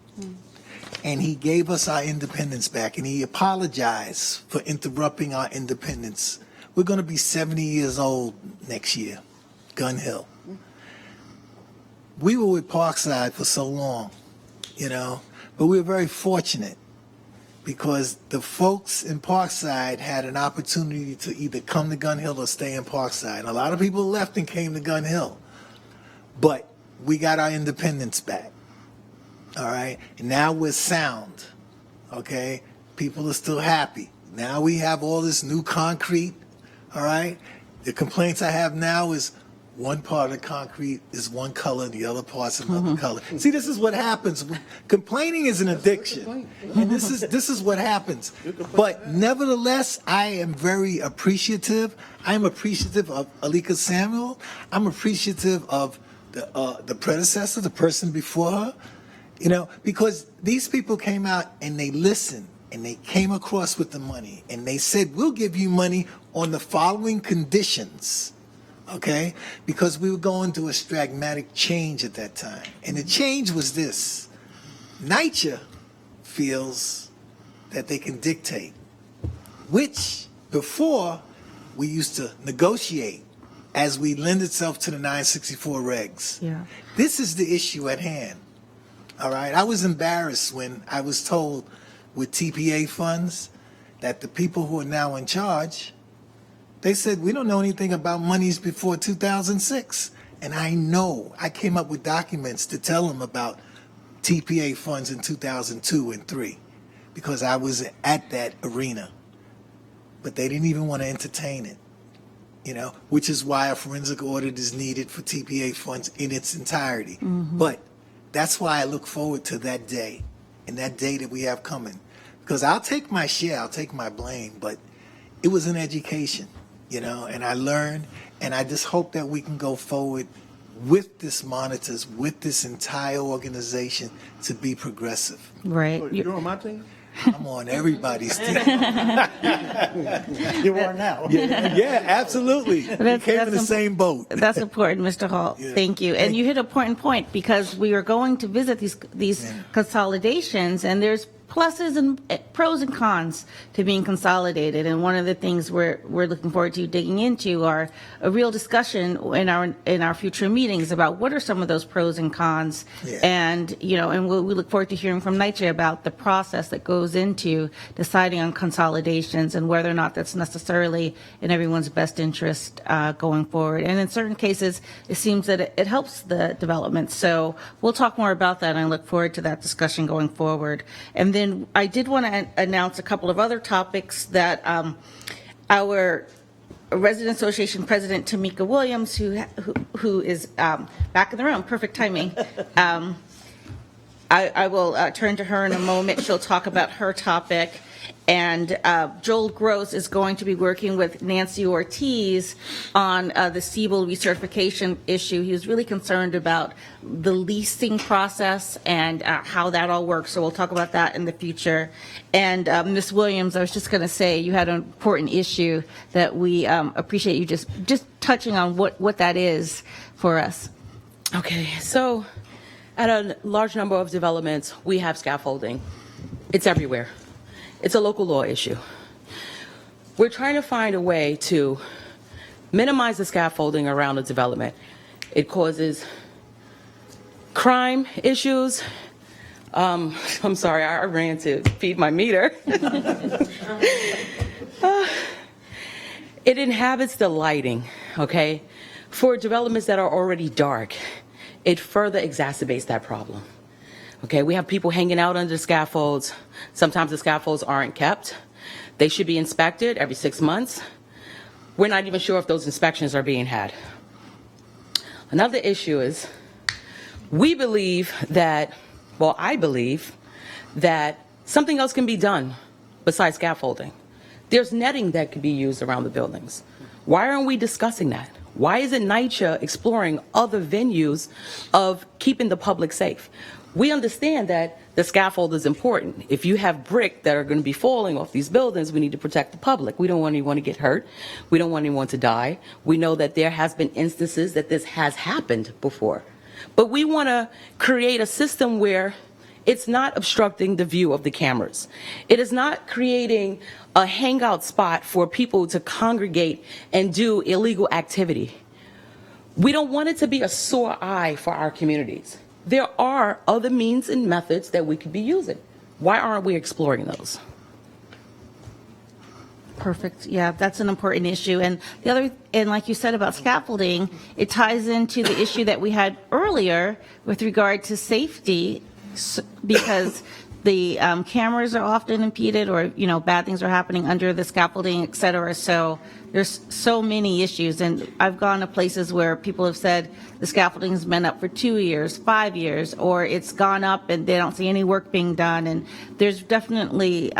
And he gave us our independence back. And he apologized for interrupting our independence. We're going to be 70 years old next year, Gun Hill. We were with Parkside for so long, you know, but we were very fortunate because the folks in Parkside had an opportunity to either come to Gun Hill or stay in Parkside. And a lot of people left and came to Gun Hill. But we got our independence back. All right. And now we're sound. Okay. People are still happy. Now we have all this new concrete. All right. The complaints I have now is one part of the concrete is one color, the other part's another color. See, this is what happens. Complaining is an addiction. And this is what happens. But nevertheless, I am very appreciative. I'm appreciative of Alika Samuel. I'm appreciative of the predecessor, the person before her. You know, because these people came out and they listened and they came across with the money and they said, we'll give you money on the following conditions, okay? Because we were going through a stragmatic change at that time. And the change was this. NYCHA feels that they can dictate, which before we used to negotiate as we lend itself to the 964 regs. Yeah. This is the issue at hand. All right. I was embarrassed when I was told with TPA funds that the people who are now in charge, they said, we don't know anything about monies before 2006. And I know I came up with documents to tell them about TPA funds in 2002 and 3 because I was at that arena. But they didn't even want to entertain it, you know, which is why a forensic audit is needed for TPA funds in its entirety. But that's why I look forward to that day and that day that we have coming. Because I'll take my share, I'll take my blame, but it was an education, you know, and I learned, and I just hope that we can go forward with this monitors, with this entire organization to be progressive. Right. You're on my team? I'm on everybody's team. You are now. Yeah, absolutely. We came in the same boat. That's important, Mr. Hall. Thank you. And you hit an important point because we are going to visit these consolidations, and there's pluses and pros and cons to being consolidated. And one of the things we're looking forward to digging into are a real discussion in our future meetings about what are some of those pros and cons. Yeah. And we look forward to hearing from NYCHA about the process that goes into deciding on consolidations and whether or not that's necessarily in everyone's best interest going forward. And in certain cases, it seems that it helps the development. So we'll talk more about that, and I look forward to that discussion going forward. And then I did want to announce a couple of other topics that our Resident Association President Tamika Williams, who is back in the room, perfect timing. I will turn to her in a moment. She'll talk about her topic. And Joel Gross is going to be working with Nancy Ortiz on the Siebel recertification issue. He was really concerned about the leasing process and how that all works. So we'll talk about that in the future. And Ms. Williams, I was just going to say you had an important issue that we appreciate you just touching on what that is for us. Okay, so at a large number of developments, we have scaffolding. It's everywhere. It's a local law issue. We're trying to find a way to minimize the scaffolding around the development. It causes crime issues. I'm sorry, I ran to feed my meter. It inhabits the lighting, okay? For developments that are already dark, it further exacerbates that problem. Okay, we have people hanging out under scaffolds. Sometimes the scaffolds aren't kept. They should be inspected every 6 months. We're not even sure if those inspections are being had. Another issue is I believe that something else can be done besides scaffolding. There's netting that could be used around the buildings. Why aren't we discussing that? Why isn't NYCHA exploring other venues of keeping the public safe? We understand that the scaffold is important. If you have brick that are going to be falling off these buildings, we need to protect the public. We don't want anyone to get hurt. We don't want anyone to die. We know that there has been instances that this has happened before. But we want to create a system where it's not obstructing the view of the cameras. It is not creating a hangout spot for people to congregate and do illegal activity. We don't want it to be a sore eye for our communities. There are other means and methods that we could be using. Why aren't we exploring those? Perfect. Yeah, that's an important issue. And like you said about scaffolding, it ties into the issue that we had earlier with regard to safety, because the cameras are often impeded, or bad things are happening under the scaffolding, et cetera. So there's so many issues, and I've gone to places where people have said the scaffolding has been up for 2 years, 5 years, or it's gone up and they don't see any work being done. And there's definitely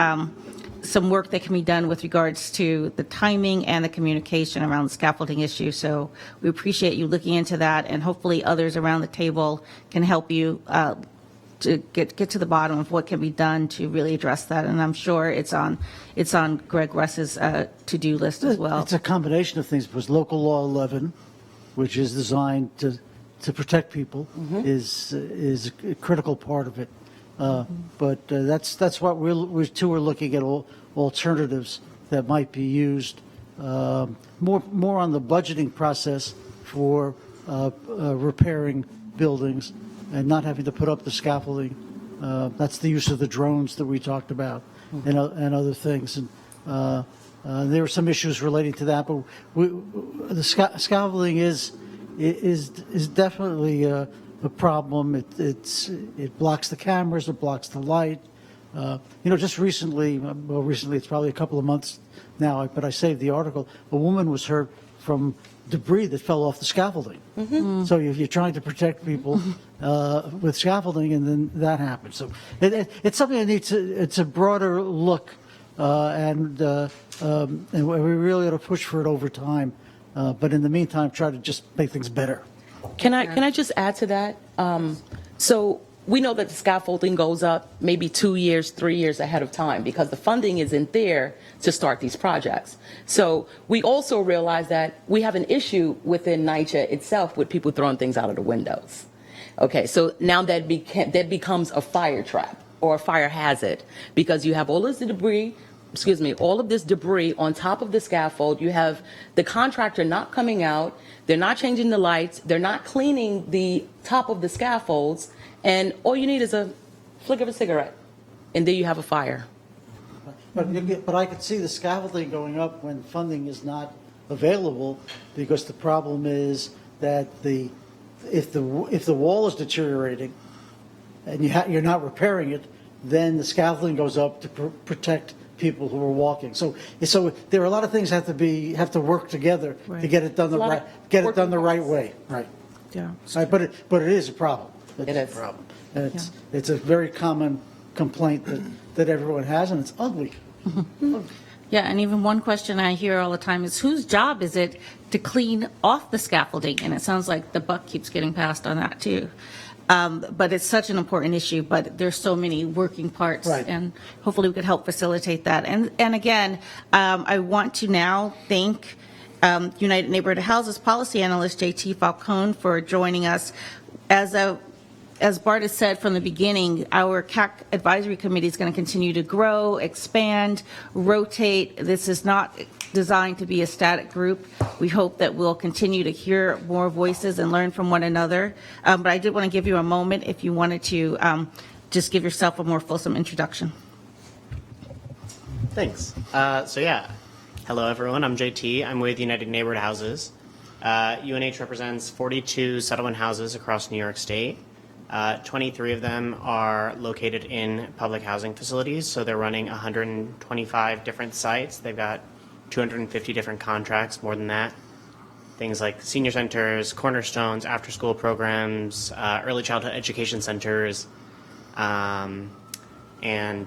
some work that can be done with regards to the timing and the communication around the scaffolding issue. So we appreciate you looking into that, and hopefully others around the table can help you to get to the bottom of what can be done to really address that. And I'm sure it's on Greg Russ's to-do list as well. It's a combination of things, because local law 11, which is designed to protect people, is a critical part of it. But that's what we too are looking at, alternatives that might be used, more on the budgeting process for repairing buildings and not having to put up the scaffolding. That's the use of the drones that we talked about, and other things. And there were some issues relating to that, but the scaffolding is definitely a problem. It blocks the cameras, it blocks the light. Just recently, it's probably a couple of months now, but I saved the article. A woman was hurt from debris that fell off the scaffolding. So if you're trying to protect people with scaffolding, and then that happens. So it's something that needs it's a broader look, and we really ought to push for it over time. But in the meantime, try to just make things better. Can I just add to that? So we know that the scaffolding goes up maybe 2 years, 3 years ahead of time because the funding isn't there to start these projects. So we also realize that we have an issue within NYCHA itself with people throwing things out of the windows. Okay, so now that becomes a fire trap or a fire hazard because you have all of this debris on top of the scaffold. You have the contractor not coming out. They're not changing the lights. They're not cleaning the top of the scaffolds. And all you need is a flick of a cigarette, and then you have a fire. But I could see the scaffolding going up when funding is not available, because the problem is that if the wall is deteriorating and you're not repairing it, then the scaffolding goes up to protect people who are walking. So there are a lot of things have to work together to get it done the right way. Right. Yeah. Right, but it is a problem. It is a problem. And it's a very common complaint that everyone has, and it's ugly. Yeah, and even one question I hear all the time is, whose job is it to clean off the scaffolding? And it sounds like the buck keeps getting passed on that too. But it's such an important issue, but there's so many working parts, right. And hopefully we could help facilitate that. And again, I want to now thank United Neighborhood Houses Policy Analyst JT Falcone for joining us. As Bart has said from the beginning, our CAC Advisory Committee is going to continue to grow, expand, rotate. This is not designed to be a static group. We hope that we'll continue to hear more voices and learn from one another. But I did want to give you a moment if you wanted to just give yourself a more fulsome introduction. Thanks. Hello everyone, I'm JT. I'm with United Neighborhood Houses. UNH represents 42 settlement houses across New York State. 23 of them are located in public housing facilities, so they're running 125 different sites. They've got 250 different contracts, more than that. Things like senior centers, cornerstones, after-school programs, early childhood education centers, and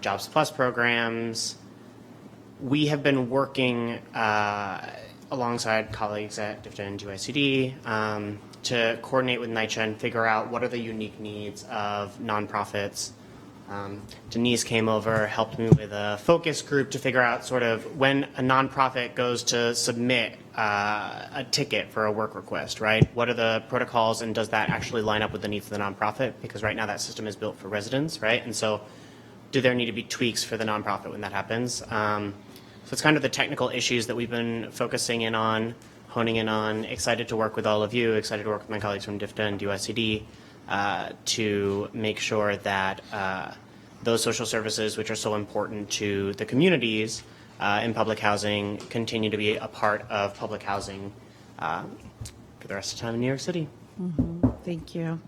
Jobs Plus programs. We have been working alongside colleagues at DFTA and DYCD to coordinate with NYCHA and figure out what are the unique needs of nonprofits. Denise came over, helped me with a focus group to figure out sort of when a nonprofit goes to submit a ticket for a work request, right? What are the protocols, and does that actually line up with the needs of the nonprofit? Because right now that system is built for residents, right? And so do there need to be tweaks for the nonprofit when that happens? So it's kind of the technical issues that we've been focusing in on, honing in on. Excited to work with all of you, excited to work with my colleagues from DFTA and DYCD to make sure that those social services, which are so important to the communities in public housing, continue to be a part of public housing for the rest of the time in New York City. Mm-hmm. Thank you.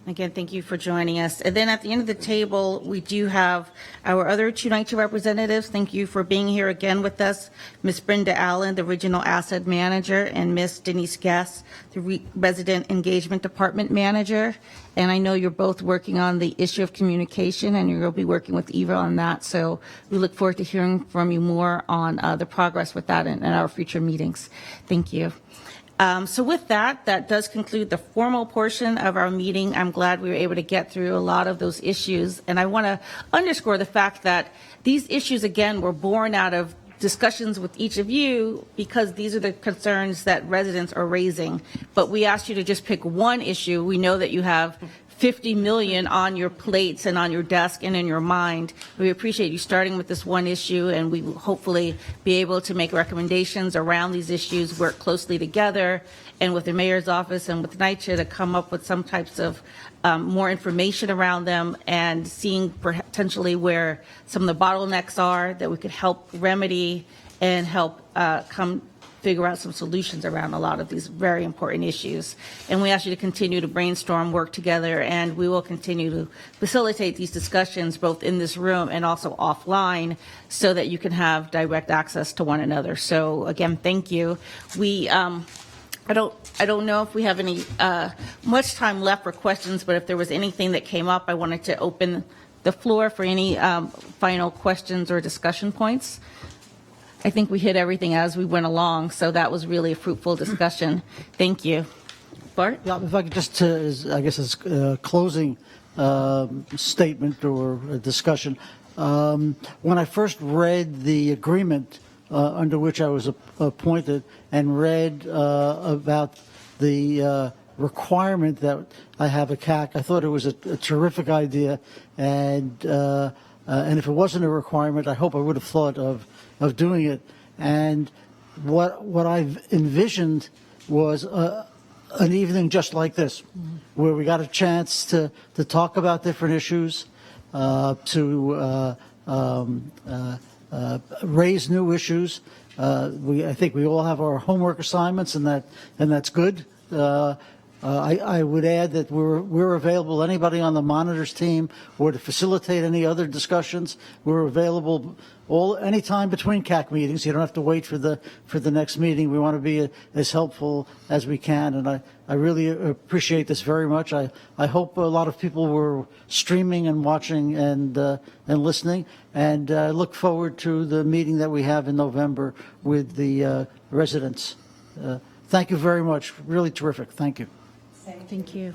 Again, thank you for joining us. And then at the end of the table, we do have our other two NYCHA representatives. Thank you for being here again with us. Ms. Brenda Allen, the Regional Asset Manager, and Ms. Denise Guess, the Resident Engagement Department Manager. And I know you're both working on the issue of communication, and you're going to be working with Eva on that. So we look forward to hearing from you more on the progress with that in our future meetings. Thank you. So with that does conclude the formal portion of our meeting. I'm glad we were able to get through a lot of those issues. And I want to underscore the fact that these issues, again, were born out of discussions with each of you because these are the concerns that residents are raising. But we asked you to just pick one issue. We know that you have 50 million on your plates and on your desk and in your mind. We appreciate you starting with this one issue, and we will hopefully be able to make recommendations around these issues, work closely together, and with the mayor's office and with NYCHA to come up with some types of more information around them, and seeing potentially where some of the bottlenecks are that we could help remedy and help figure out some solutions around a lot of these very important issues. And we ask you to continue to brainstorm, work together, and we will continue to facilitate these discussions both in this room and also offline so that you can have direct access to one another. So again, thank you. I don't know if we have any much time left for questions, but if there was anything that came up, I wanted to open the floor for any final questions or discussion points. I think we hit everything as we went along, so that was really a fruitful discussion. Thank you. Bart? Yeah, if I could just, I guess as closing statement or a discussion. When I first read the agreement under which I was appointed and read about the requirement that I have a CAC, I thought it was a terrific idea, and if it wasn't a requirement, I hope I would have thought of doing it. And what I've envisioned was an evening just like this, where we got a chance to talk about different issues, to raise new issues. I think we all have our homework assignments, and that's good. I would add that we're available. Anybody on the monitors team or to facilitate any other discussions, we're available anytime between CAC meetings. You don't have to wait for the next meeting. We want to be as helpful as we can, and I really appreciate this very much. I hope a lot of people were streaming and watching and listening, and I look forward to the meeting that we have in November with the residents. Thank you very much. Really terrific. Thank you. Thank you.